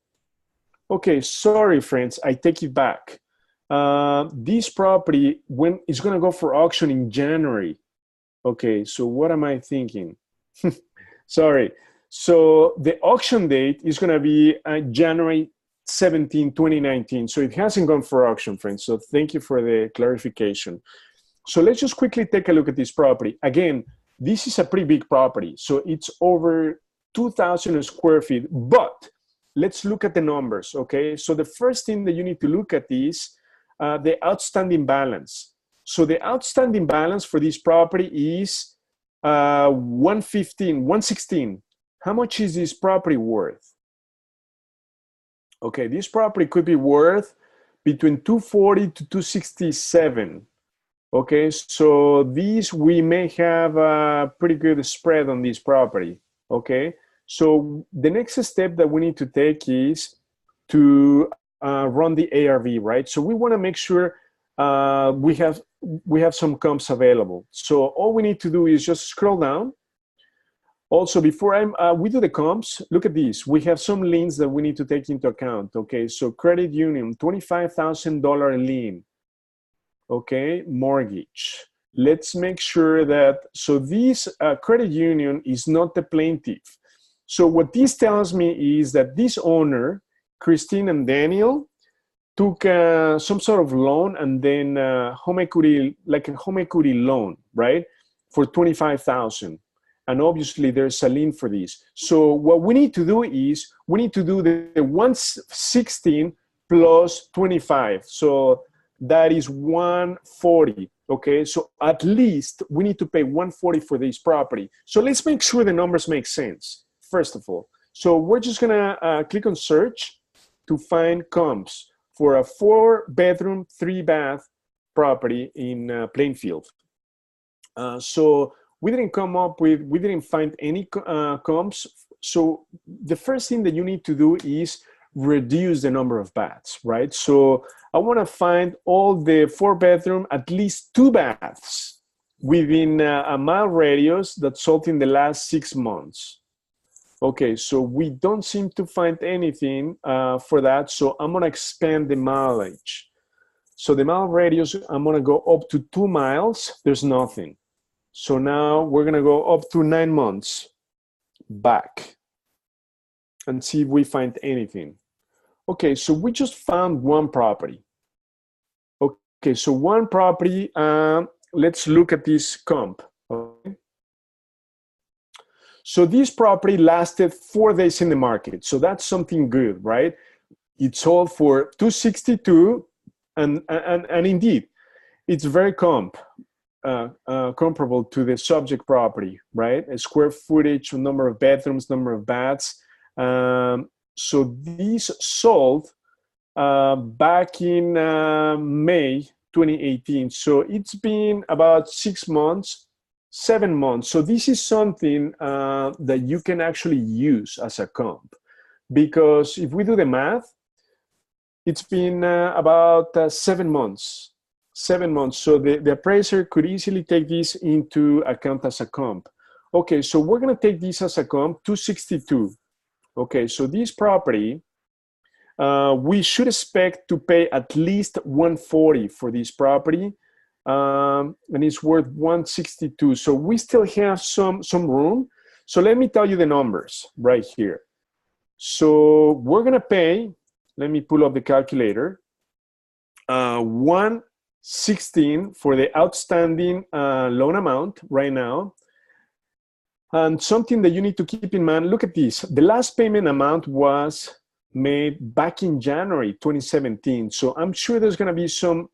[SPEAKER 1] Okay, sorry, friends, I take it back. This property is going to go for auction in January. Okay, so what am I thinking? Sorry. So the auction date is going to be January 17, 2019. So it hasn't gone for auction, friends. So thank you for the clarification. So let's just quickly take a look at this property. Again, this is a pretty big property. So it's over 2,000 square feet, but let's look at the numbers, okay? So the first thing that you need to look at is the outstanding balance. So the outstanding balance for this property is 116. How much is this property worth? Okay, this property could be worth between 240 to 267. Okay, so these, we may have a pretty good spread on this property, okay? So the next step that we need to take is to run the ARV, right? So we want to make sure we have some comps available. So all we need to do is just scroll down. Also, before we do the comps, look at these. We have some liens that we need to take into account. Okay, so credit union, $25,000 lien. Okay, mortgage. Let's make sure that, so this credit union is not the plaintiff. So what this tells me is that this owner, Christine and Daniel, took some sort of loan and then home equity, like a home equity loan, right? For $25,000. And obviously there's a lien for this. So what we need to do is, we need to do the 116 plus 25. So that is 140, okay? So at least we need to pay 140 for this property. So let's make sure the numbers make sense, first of all. So we're just gonna click on search to find comps for a 4-bedroom, 3-bath property in Plainfield. So we didn't find any comps. So the first thing that you need to do is reduce the number of baths, right? So I want to find all the 4-bedroom, at least 2 baths within a mile radius that sold in the last 6 months. Okay, so we don't seem to find anything for that. So I'm gonna expand the mileage. So the mile radius, I'm gonna go up to 2 miles. There's nothing. So now we're gonna go up to 9 months back and see if we find anything. Okay, so we just found one property. Okay, so one property, let's look at this comp. Okay. So this property lasted 4 days in the market. So that's something good, right? It sold for $262, and indeed, it's very comparable to the subject property, right? A square footage, number of bedrooms, number of baths. So these sold back in May 2018. So it's been about 6 months, 7 months. So this is something that you can actually use as a comp, because if we do the math, it's been about 7 months. 7 months. So the appraiser could easily take this into account as a comp. Okay, so we're going to take this as a comp, 262. Okay, so this property, we should expect to pay at least 140 for this property, and it's worth 162. So we still have some room. So let me tell you the numbers right here. So we're going to pay, let me pull up the calculator, 116 for the outstanding loan amount right now. And something that you need to keep in mind, look at this. The last payment amount was made back in January 2017. So I'm sure there's going to be some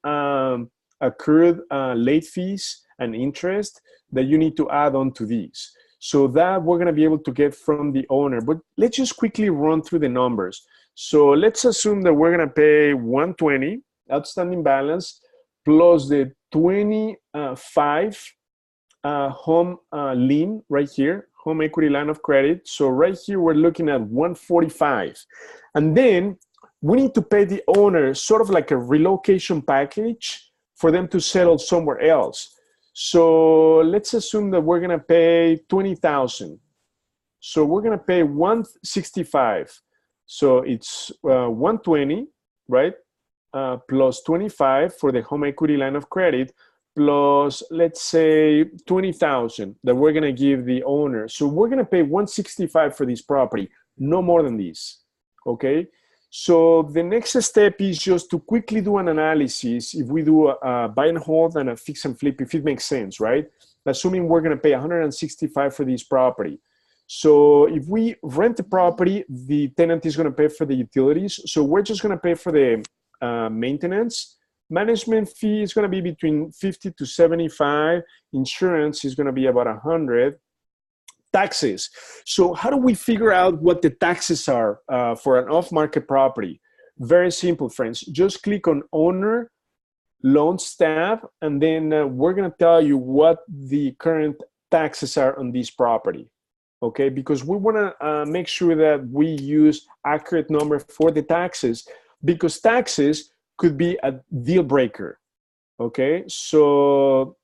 [SPEAKER 1] accrued late fees and interest that you need to add on to these. So that we're going to be able to get from the owner. But let's just quickly run through the numbers. So let's assume that we're going to pay 120 outstanding balance plus the 25 home lien right here, home equity line of credit. So right here, we're looking at 145. And then we need to pay the owner sort of like a relocation package for them to settle somewhere else. So let's assume that we're gonna pay 20,000. So we're gonna pay 165. So it's 120, right? Plus 25 for the home equity line of credit, plus let's say 20,000 that we're gonna give the owner. So we're gonna pay 165 for this property, no more than this, okay? So the next step is just to quickly do an analysis if we do a buy and hold and a fix and flip, if it makes sense, right? Assuming we're gonna pay 165 for this property. So if we rent the property, the tenant is gonna pay for the utilities. So we're just gonna pay for the maintenance. Management fee is going to be between 50 to 75. Insurance is going to be about 100. Taxes. So how do we figure out what the taxes are for an off-market property? Very simple, friends. Just click on Owner, Loans tab, and then we're going to tell you what the current taxes are on this property. Okay, because we want to make sure that we use accurate number for the taxes. because taxes could be a deal breaker. Okay, so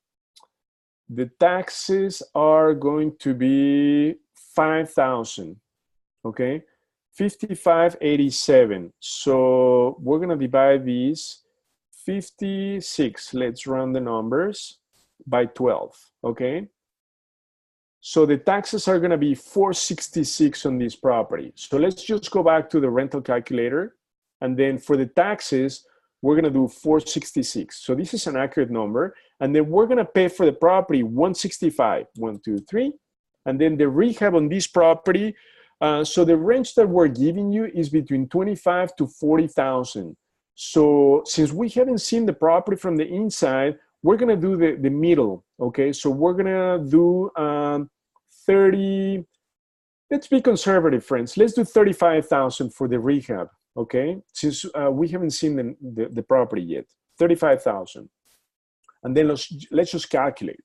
[SPEAKER 1] the taxes are going to be 5,000. Okay, 5587. So we're gonna divide these 56. Let's run the numbers by 12. Okay. So the taxes are going to be 466 on this property. So let's just go back to the rental calculator. And then for the taxes, we're going to do 466. So this is an accurate number. And then we're going to pay for the property 165. 1, 2, 3. And then the rehab on this property. So the range that we're giving you is between 25 to 40,000. So since we haven't seen the property from the inside, we're going to do the middle. Okay, so we're going to do 30. Let's be conservative, friends. Let's do 35,000 for the rehab. Okay, since we haven't seen the property yet. 35,000. And then let's just calculate.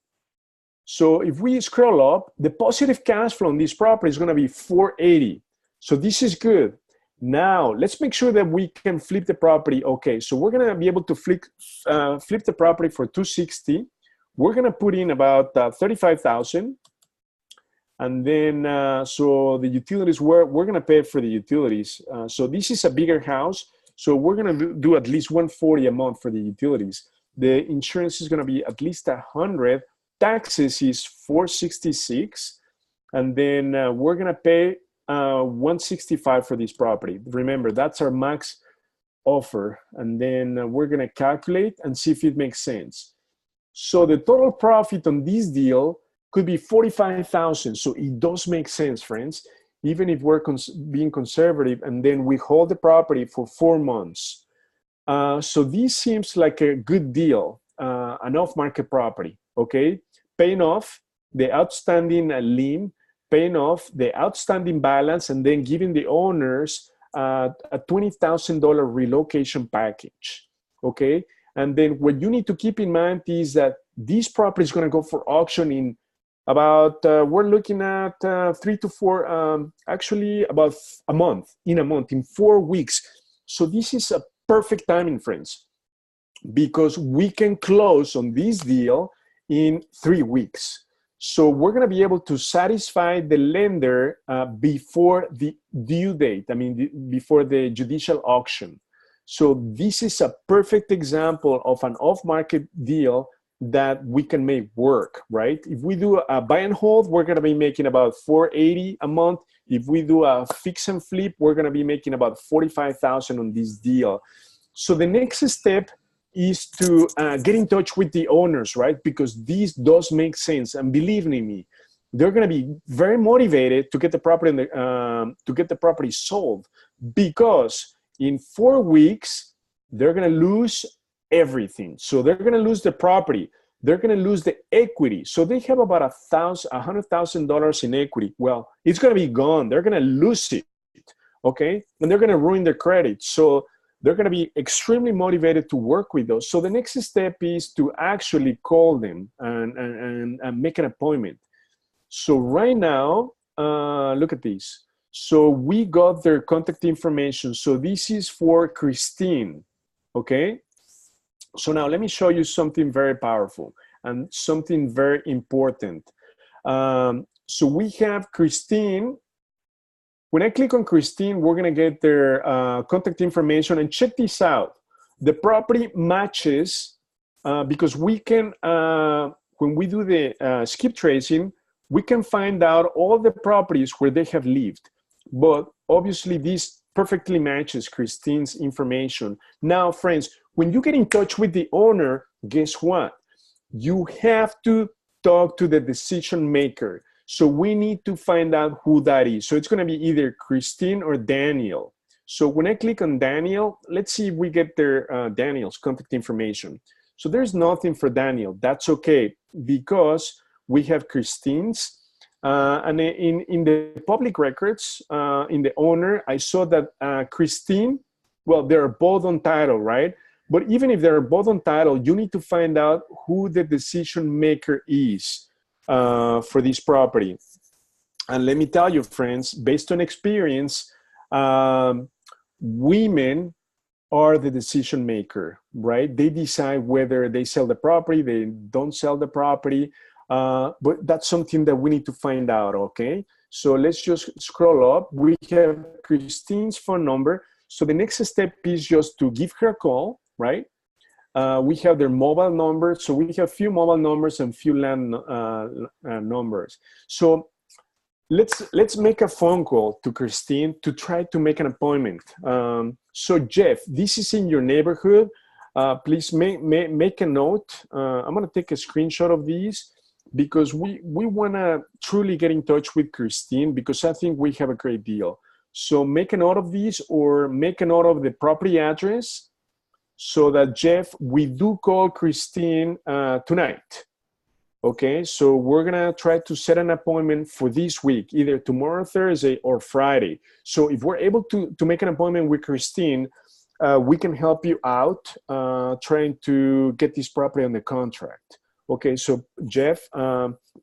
[SPEAKER 1] So if we scroll up, the positive cash flow on this property is going to be 480. So this is good. Now, let's make sure that we can flip the property. Okay, so we're going to be able to flip the property for 260. We're going to put in about 35,000. And then, so the utilities, we're going to pay for the utilities. So this is a bigger house. So we're going to do at least 140 a month for the utilities. The insurance is going to be at least 100. Taxes is 466. And then we're going to pay 165 for this property. Remember, that's our max offer. And then we're going to calculate and see if it makes sense. So the total profit on this deal could be 45,000. So it does make sense, friends, even if we're being conservative, and then we hold the property for 4 months. So this seems like a good deal, an off-market property, okay? Paying off the outstanding lien, paying off the outstanding balance, and then giving the owners a $20,000 relocation package, okay? And then what you need to keep in mind is that this property is going to go for auction in about, we're looking at 3 to 4, actually about a month, in 4 weeks. So this is a perfect timing, friends, because we can close on this deal in 3 weeks. So we're going to be able to satisfy the lender before the due date, before the judicial auction. So this is a perfect example of an off-market deal that we can make work, right? If we do a buy and hold, we're going to be making about $480 a month. If we do a fix and flip, we're going to be making about $45,000 on this deal. So the next step is to get in touch with the owners, right? Because this does make sense, and believe me, they're going to be very motivated to get the property sold, because in 4 weeks they're going to lose everything. So they're going to lose the property. They're going to lose the equity. So they have about $100,000 in equity. Well, it's going to be gone. They're going to lose it, okay? And they're going to ruin their credit. So they're going to be extremely motivated to work with those. So the next step is to actually call them and make an appointment. So right now, look at this. So we got their contact information. So this is for Christine, okay? So now let me show you something very powerful and something very important. So we have Christine. When I click on Christine, we're going to get their contact information, and check this out. The property matches because we can, when we do the skip tracing, we can find out all the properties where they have lived. But obviously this perfectly matches Christine's information. Now, friends, when you get in touch with the owner, guess what? You have to talk to the decision maker. So we need to find out who that is. So it's going to be either Christine or Daniel. So when I click on Daniel, let's see if we get their Daniel's contact information. So there's nothing for Daniel. That's okay, because we have Christine's. And in the public records, in the owner, I saw that Christine, well, they're both on title, right? But even if they're both on title, you need to find out who the decision maker is for this property. And let me tell you, friends, based on experience, women are the decision maker, right? They decide whether they sell the property, they don't sell the property, but that's something that we need to find out, okay? So let's just scroll up. We have Christine's phone number. So the next step is just to give her a call, right? We have their mobile number. So we have few mobile numbers and few land numbers. So let's make a phone call to Christine to try to make an appointment. So Jeff, this is in your neighborhood. Please make a note. I'm gonna take a screenshot of these because we wanna truly get in touch with Christine because I think we have a great deal. So make a note of these or make a note of the property address so that Jeff, we do call Christine tonight. Okay, so we're gonna try to set an appointment for this week, either tomorrow, Thursday, or Friday. So if we're able to make an appointment with Christine, we can help you out trying to get this property on the contract. Okay, so Jeff,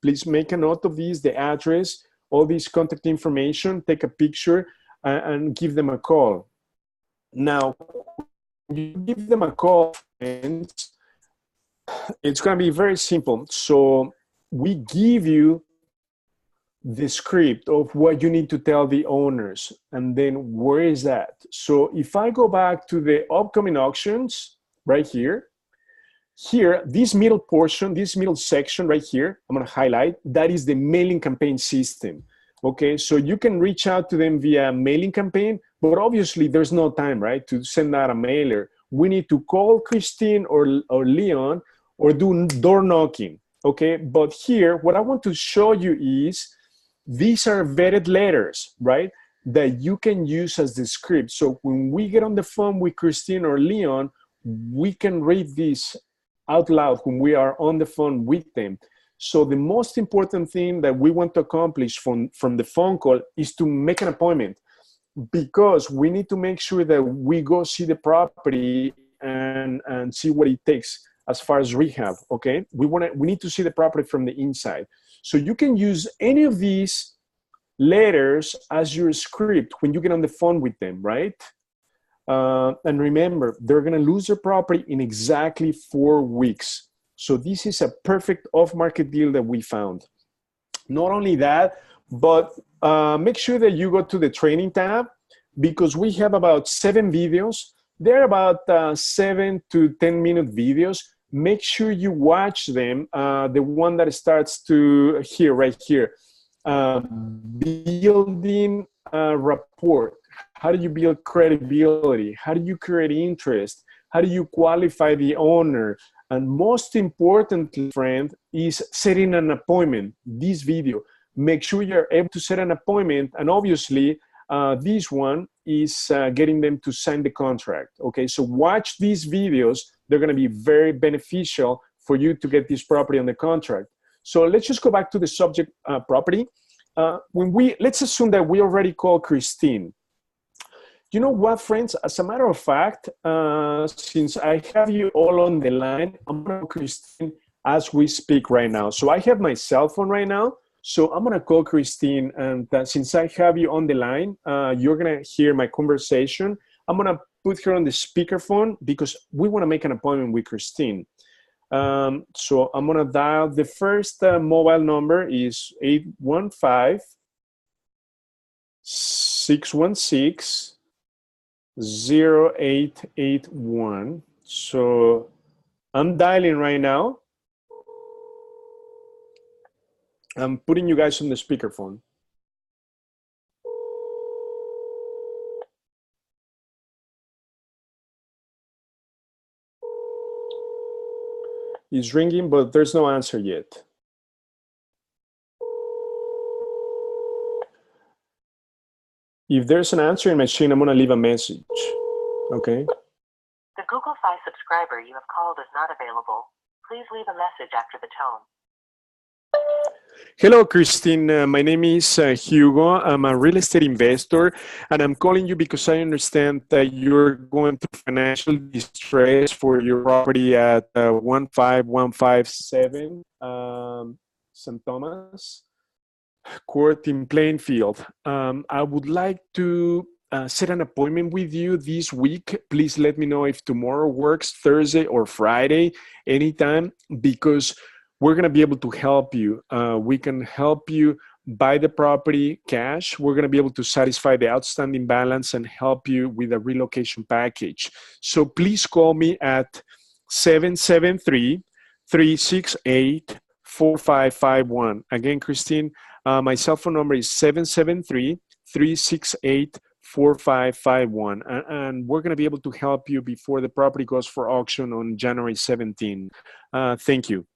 [SPEAKER 1] please make a note of these, the address, all this contact information, take a picture, and give them a call. Now, you give them a call, friends, it's going to be very simple. So we give you the script of what you need to tell the owners. And then where is that? So if I go back to the upcoming auctions right here, this middle portion, this middle section right here, I'm going to highlight, that is the mailing campaign system. Okay, so you can reach out to them via mailing campaign, but obviously there's no time, right, to send out a mailer. We need to call Christine or Leon or do door knocking, okay? But here, what I want to show you is these are vetted letters, right, that you can use as the script. So when we get on the phone with Christine or Leon, we can read this out loud when we are on the phone with them. So the most important thing that we want to accomplish from the phone call is to make an appointment because we need to make sure that we go see the property and see what it takes as far as rehab, okay? We need to see the property from the inside. So you can use any of these letters as your script when you get on the phone with them, right? And remember, they're gonna lose their property in exactly 4 weeks. So this is a perfect off-market deal that we found. Not only that, but make sure that you go to the training tab because we have about 7 videos. They're about 7 to 10 minute videos. Make sure you watch them. The one that starts to here, right here. Building a rapport. How do you build credibility? How do you create interest? How do you qualify the owner? And most importantly, friend, is setting an appointment. This video, make sure you're able to set an appointment. And obviously, this one is getting them to sign the contract. Okay, so watch these videos. They're going to be very beneficial for you to get this property on the contract. So let's just go back to the subject property. Let's assume that we already called Christine. You know what, friends? As a matter of fact, since I have you all on the line, I'm going to call Christine as we speak right now. So I have my cell phone right now. So I'm going to call Christine. And since I have you on the line, you're going to hear my conversation. I'm going to put her on the speakerphone because we want to make an appointment with Christine. So I'm going to dial. The first mobile number is 815-616-0881. So I'm dialing right now. I'm putting you guys on the speakerphone. It's ringing, but there's no answer yet. If there's an answering machine, I'm going to leave a message. Okay?
[SPEAKER 2] The Google Fi subscriber you have called is not available. Please leave a message after the tone.
[SPEAKER 1] Hello, Christine. My name is Hugo. I'm a real estate investor, and I'm calling you because I understand that you're going through financial distress for your property at 15157 St. Thomas Court in Plainfield. I would like to set an appointment with you this week. Please let me know if tomorrow works, Thursday or Friday, anytime, because we're going to be able to help you. We can help you buy the property cash. We're going to be able to satisfy the outstanding balance and help you with a relocation package. So please call me at 773-368-4551. Again, Christine, my cell phone number is 773-368-4551. And we're going to be able to help you before the property goes for auction on January 17. Thank you.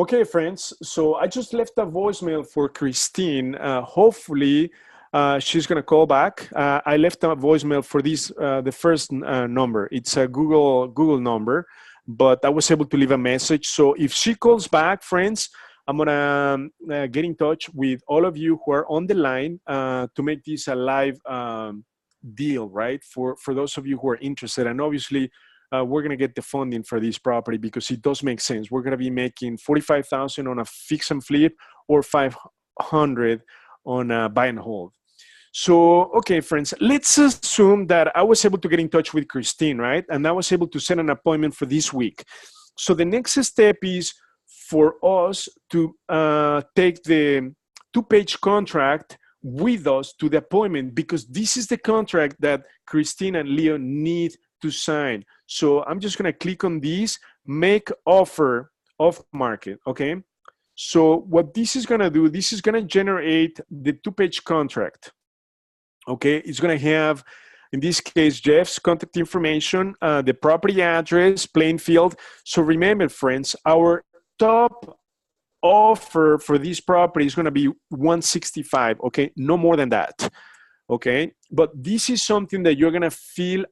[SPEAKER 1] Okay, friends, so I just left a voicemail for Christine. Hopefully, she's going to call back. I left a voicemail for this, the first number. It's a Google number, but I was able to leave a message. So if she calls back, friends, I'm going to get in touch with all of you who are on the line to make this a live deal, right? For those of you who are interested. And obviously, we're going to get the funding for this property because it does make sense. We're going to be making $45,000 on a fix and flip or $500 on a buy and hold. So, okay, friends, let's assume that I was able to get in touch with Christine, right? And I was able to set an appointment for this week. So the next step is for us to take the 2-page contract with us to the appointment, because this is the contract that Christine and Leo need to sign. So I'm just going to click on this, make offer off market. Okay. So what this is going to do, this is going to generate the 2-page contract. Okay. It's going to have, in this case, Jeff's contact information, the property address, Plainfield. So remember, friends, our top offer for this property is going to be $165. Okay. No more than that. Okay. But this is something that you're going to feel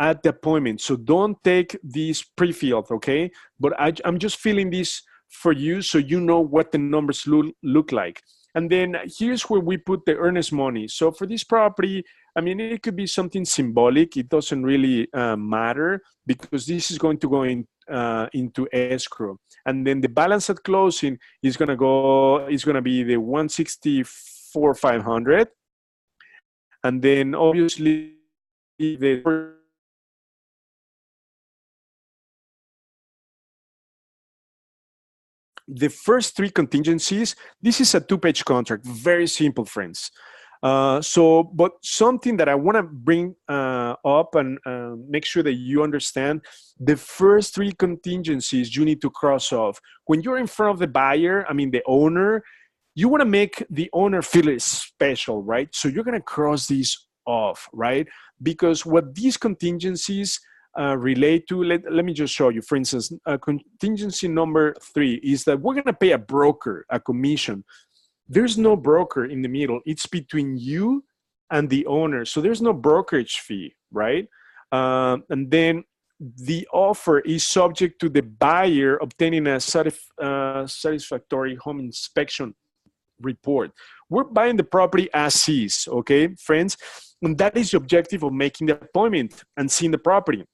[SPEAKER 1] at the appointment. So don't take this pre-filled, okay? But I'm just filling this for you so you know what the numbers look like. And then here's where we put the earnest money. So for this property, I mean, it could be something symbolic. It doesn't really matter because this is going to go into escrow. And then the balance at closing is going to be the $164,500. And then obviously the first 3 contingencies, this is a 2-page contract, very simple, friends. But something that I want to bring up and make sure that you understand, the first 3 contingencies you need to cross off. When you're in front of the buyer, I mean the owner, you want to make the owner feel special, right? So you're going to cross these off, right? Because what these contingencies relate to, let me just show you. For instance, contingency number 3 is that we're going to pay a broker a commission. There's no broker in the middle. It's between you and the owner. So there's no brokerage fee, right? And then the offer is subject to the buyer obtaining a satisfactory home inspection report. We're buying the property as is, okay, friends? And that is the objective of making the appointment and seeing the property.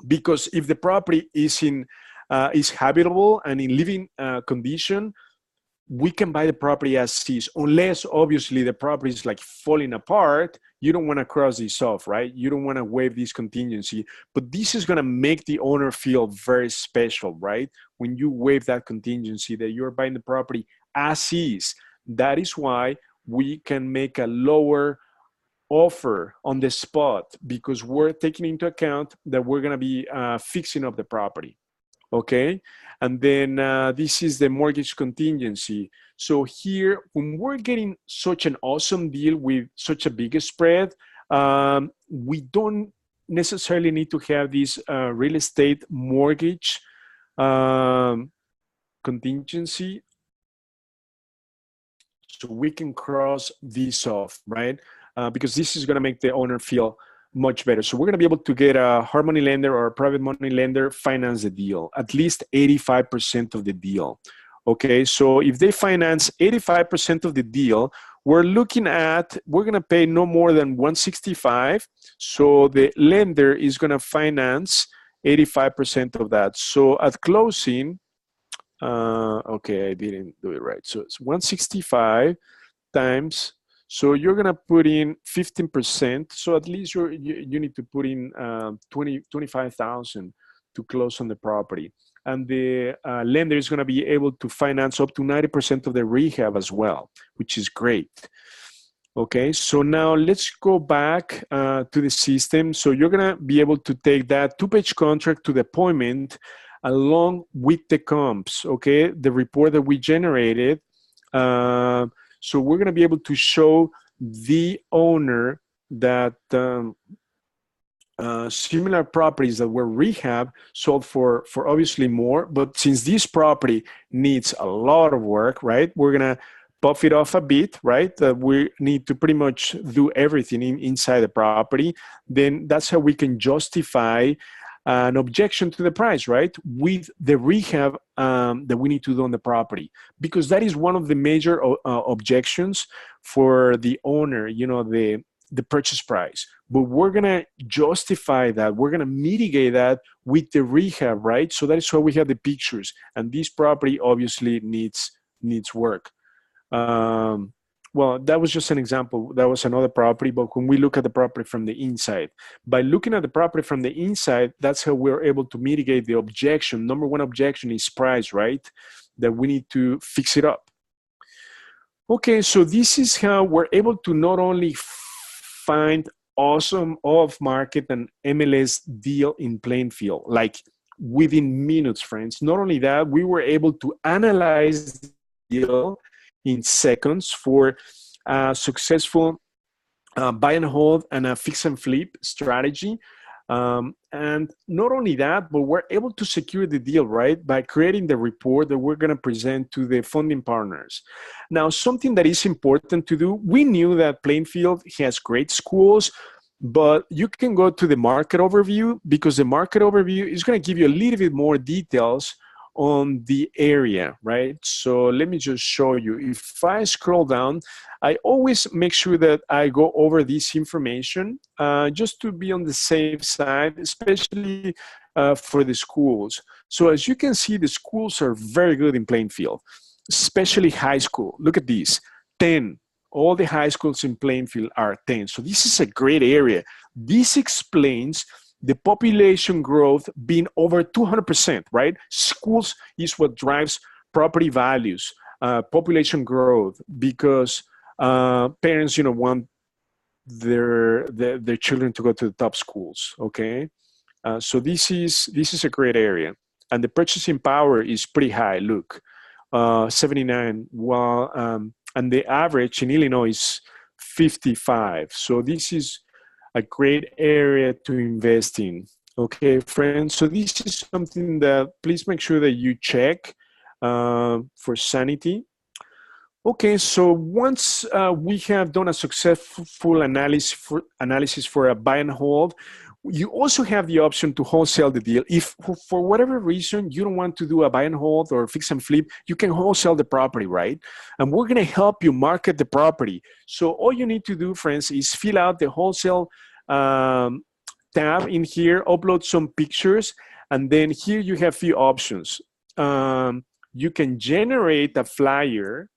[SPEAKER 1] Because if the property is habitable and in living condition, we can buy the property as is, unless obviously the property is like falling apart. You don't want to cross this off, right? You don't want to waive this contingency, but this is going to make the owner feel very special, right? When you waive that contingency that you're buying the property as is. That is why we can make a lower offer on the spot, because we're taking into account that we're going to be fixing up the property. Okay, and then this is the mortgage contingency. So here, when we're getting such an awesome deal with such a big spread, we don't necessarily need to have this real estate mortgage contingency. So we can cross this off, right? Because this is going to make the owner feel much better. So we're going to be able to get a hard money lender or a private money lender finance the deal, at least 85% of the deal. Okay, so if they finance 85% of the deal, we're going to pay no more than $165. So the lender is going to finance 85% of that. So at closing, okay, I didn't do it right. So it's 165 times, So you're gonna put in 15%. So at least you need to put in 25,000 to close on the property. And the lender is gonna be able to finance up to 90% of the rehab as well, which is great. Okay, so now let's go back to the system. So you're gonna be able to take that 2-page contract to the appointment along with the comps, okay? The report that we generated. So we're gonna be able to show the owner that similar properties that were rehab sold for obviously more, but since this property needs a lot of work, right? We're gonna buff it off a bit, right? We need to pretty much do everything inside the property. Then that's how we can justify an objection to the price, right? With the rehab that we need to do on the property, because that is one of the major objections for the owner, you know, the purchase price. But we're gonna justify that, we're gonna mitigate that with the rehab, right? So that is why we have the pictures, and this property obviously needs work. Well, that was just an example. That was another property, but when we look at the property from the inside, by looking at the property from the inside, that's how we're able to mitigate the objection. Number one objection is price, right? That we need to fix it up. Okay, so this is how we're able to not only find awesome off-market and MLS deal in Plainfield, like within minutes, friends. Not only that, we were able to analyze the deal in seconds for a successful buy and hold and a fix and flip strategy. And not only that, but we're able to secure the deal, right, by creating the report that we're going to present to the funding partners. Now, something that is important to do, we knew that Plainfield has great schools, but you can go to the market overview, because the market overview is going to give you a little bit more details on the area, right? So let me just show you. If I scroll down, I always make sure that I go over this information just to be on the safe side, especially for the schools. So as you can see, the schools are very good in Plainfield, especially high school. Look at these, 10. All the high schools in Plainfield are 10. So this is a great area. This explains the population growth being over 200%, right? Schools is what drives property values, population growth, because parents, you know, want their children to go to the top schools. Okay, so this is a great area, and the purchasing power is pretty high. Look, 79, while and the average in Illinois is 55. So this is a great area to invest in. Okay, friends, so this is something that please make sure that you check for sanity. Okay, so once we have done a successful analysis for a buy and hold, you also have the option to wholesale the deal. If for whatever reason you don't want to do a buy and hold or fix and flip, you can wholesale the property, right? And we're gonna help you market the property. So all you need to do, friends, is fill out the wholesale tab in here, upload some pictures, and then here you have a few options. You can generate a flyer,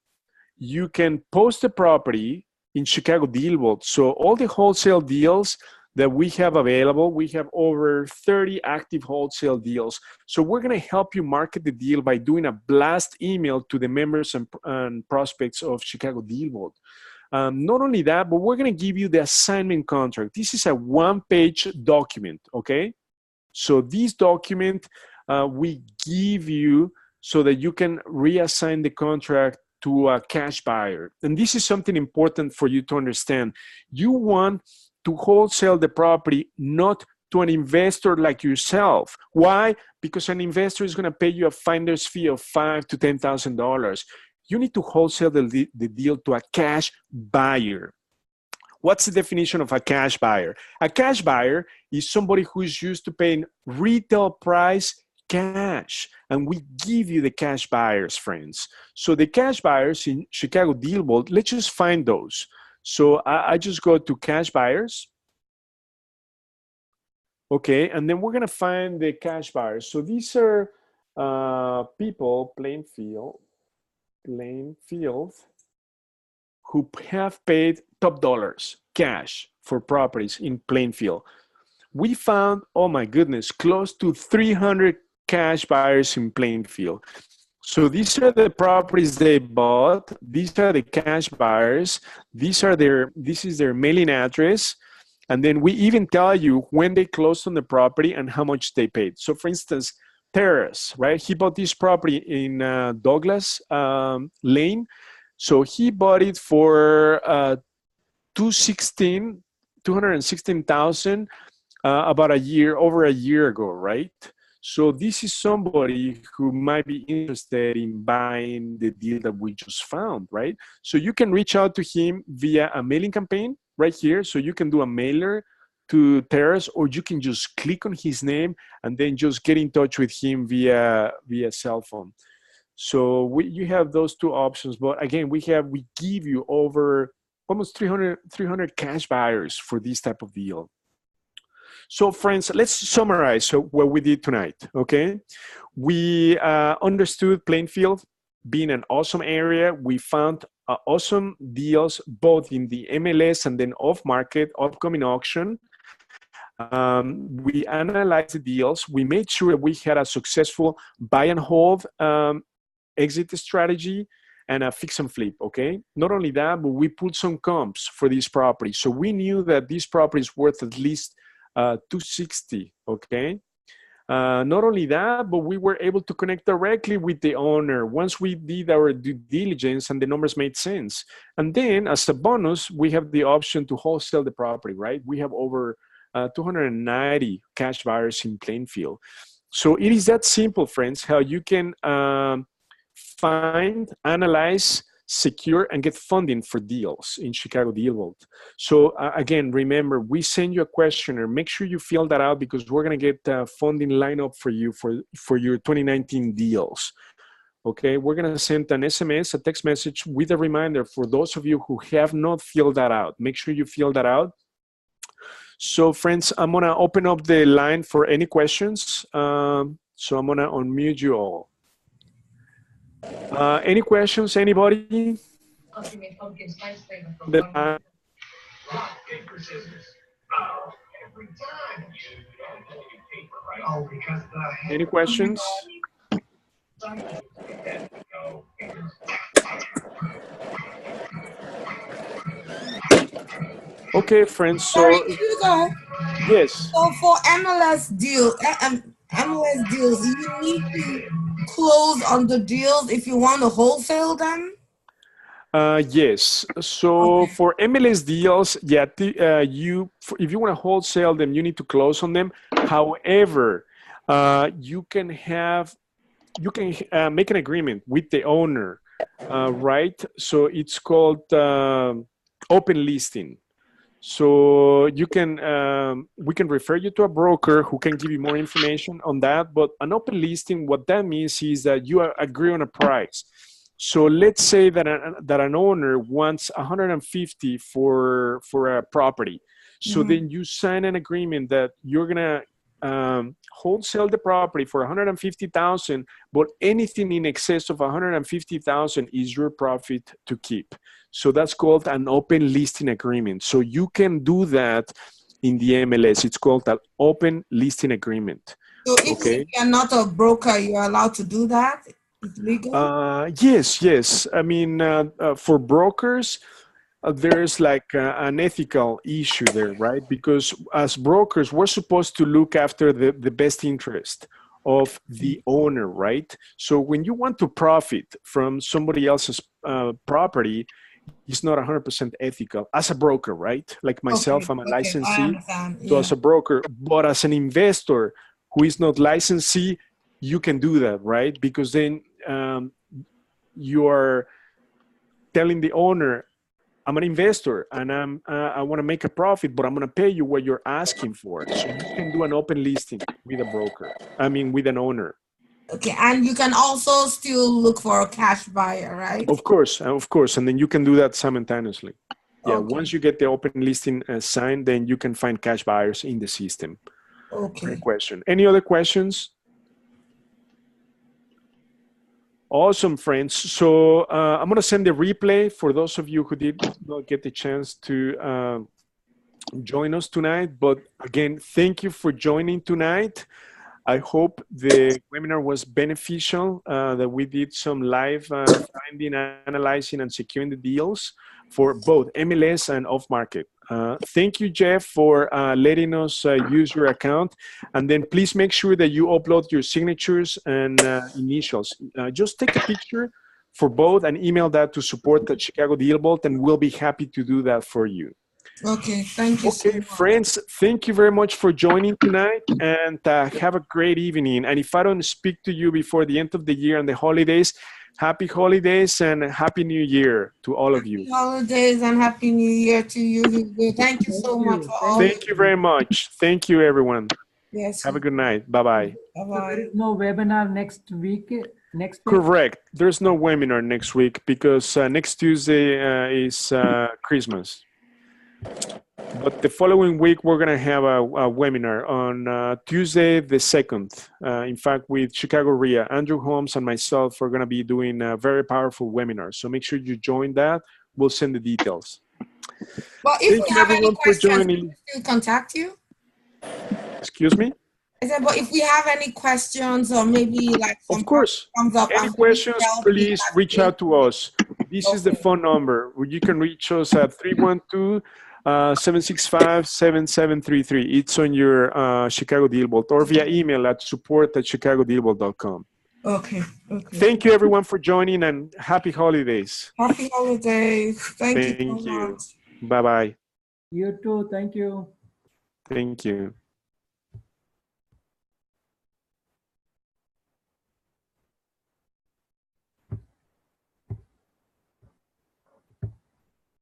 [SPEAKER 1] you can post the property in ChicagoDealVault. So all the wholesale deals that we have available, we have over 30 active wholesale deals. So we're gonna help you market the deal by doing a blast email to the members and prospects of ChicagoDealVault. Not only that, but we're gonna give you the assignment contract. This is a one-page document, okay? So this document we give you so that you can reassign the contract to a cash buyer. And this is something important for you to understand. You want to wholesale the property, not to an investor like yourself. Why? Because an investor is going to pay you a finder's fee of $5,000 to $10,000. You need to wholesale the deal to a cash buyer. What's the definition of a cash buyer? A cash buyer is somebody who is used to paying retail price cash, and we give you the cash buyers, friends. So the cash buyers in ChicagoDealVault, let's just find those. So I just go to cash buyers. Okay, and then we're gonna find the cash buyers. So these are people, Plainfield, who have paid top dollars, cash, for properties in Plainfield. We found, oh my goodness, close to 300 cash buyers in Plainfield. So these are the properties they bought. These are the cash buyers. This is their mailing address. And then we even tell you when they closed on the property and how much they paid. So for instance, Terrace, right? He bought this property in Douglas Lane. So he bought it for 216,000 about over a year ago, right? So this is somebody who might be interested in buying the deal that we just found, right? So you can reach out to him via a mailing campaign right here. So you can do a mailer to Terrace, or you can just click on his name and then just get in touch with him via cell phone. So you have those two options. But again, we give you over almost 300 cash buyers for this type of deal. So friends, let's summarize what we did tonight, okay? We understood Plainfield being an awesome area. We found awesome deals both in the MLS and then off-market, upcoming auction. We analyzed the deals. We made sure we had a successful buy and hold exit strategy and a fix and flip, okay? Not only that, but we put some comps for these properties. So we knew that this property is worth at least 260, okay? Not only that, but we were able to connect directly with the owner once we did our due diligence and the numbers made sense. And then as a bonus, we have the option to wholesale the property, right? We have over 290 cash buyers in Plainfield. So it is that simple, friends, how you can find, analyze, secure, and get funding for deals in ChicagoDealVault. So again, remember, we send you a questionnaire. Make sure you fill that out because we're going to get funding lined up for you for your 2019 deals. Okay, we're going to send an SMS, a text message with a reminder for those of you who have not filled that out. Make sure you fill that out. So friends, I'm going to open up the line for any questions. So I'm going to unmute you all. Any questions, anybody? Any questions? Okay, friends. So
[SPEAKER 3] Hugo,
[SPEAKER 1] yes.
[SPEAKER 3] So for MLS deals, you need to close on the deals if you want to wholesale them?
[SPEAKER 1] Yes. So for MLS deals, yeah, if you want to wholesale them, you need to close on them. However, you can make an agreement with the owner, right? So it's called open listing. So you can we can refer you to a broker who can give you more information on that. But an open listing, what that means is that you agree on a price. So let's say that an owner wants 150 for a property. So then you sign an agreement that you're gonna wholesale the property for 150,000, but anything in excess of 150,000 is your profit to keep. So that's called an open listing agreement. So you can do that in the MLS. It's called an open listing agreement.
[SPEAKER 3] So if you're not a broker, you're allowed to do that? It's legal?
[SPEAKER 1] Yes. I mean, for brokers, there's like an ethical issue there, right? Because as brokers, we're supposed to look after the best interest of the owner, right? So when you want to profit from somebody else's property, it's not 100% ethical as a broker, right? Like myself, I'm a licensee. So as a broker, but as an investor who is not licensee, you can do that, right? Because then you are telling the owner, I'm an investor and I want to make a profit, but I'm going to pay you what you're asking for. So you can do an open listing with a broker. I mean, with an owner.
[SPEAKER 3] Okay, and you can also still look for a cash buyer, right?
[SPEAKER 1] Of course. And then you can do that simultaneously. Yeah, once you get the open listing signed, then you can find cash buyers in the system. Okay. Great question. Any other questions? Awesome, friends. So I'm going to send the replay for those of you who did not get the chance to join us tonight. But again, thank you for joining tonight. I hope the webinar was beneficial, that we did some live finding, analyzing, and securing the deals for both MLS and off-market. Thank you, Jeff, for letting us use your account. And then please make sure that you upload your signatures and initials. Just take a picture for both and email that to support at ChicagoDealVault, and we'll be happy to do that for you.
[SPEAKER 3] Okay, thank you so
[SPEAKER 1] Okay,
[SPEAKER 3] much.
[SPEAKER 1] friends, thank you very much for joining tonight, and have a great evening. And if I don't speak to you before the end of the year and the holidays, happy holidays and happy new year to all of you.
[SPEAKER 3] Happy holidays and happy new year to you, Hugo. Thank you so much for all.
[SPEAKER 1] Thank you very much. Thank you, everyone.
[SPEAKER 3] Yes.
[SPEAKER 1] Have a good night. Bye-bye.
[SPEAKER 3] Bye-bye.
[SPEAKER 4] So there is no webinar next week. Next week?
[SPEAKER 1] Correct. There's no webinar next week because next Tuesday is Christmas. But the following week, we're going to have a webinar on Tuesday the 2nd. In fact, with Chicago RIA, Andrew Holmes and myself are going to be doing a very powerful webinar. So make sure you join that. We'll send the details.
[SPEAKER 3] Well, if we have any questions, we still contact you.
[SPEAKER 1] Excuse me?
[SPEAKER 3] I said, but if we have any questions or maybe like some
[SPEAKER 1] of course,
[SPEAKER 3] comes up,
[SPEAKER 1] any questions, please reach out to us. This is the phone number. You can reach us at 312-765-7733. It's on your Chicago Deal Vault, or via email at support@chicagodealvault.com.
[SPEAKER 3] Okay. Okay.
[SPEAKER 1] Thank you, everyone, for joining, and happy holidays.
[SPEAKER 3] Happy holidays. Thank you so much.
[SPEAKER 1] Bye-bye.
[SPEAKER 4] You too. Thank you.
[SPEAKER 1] Thank you.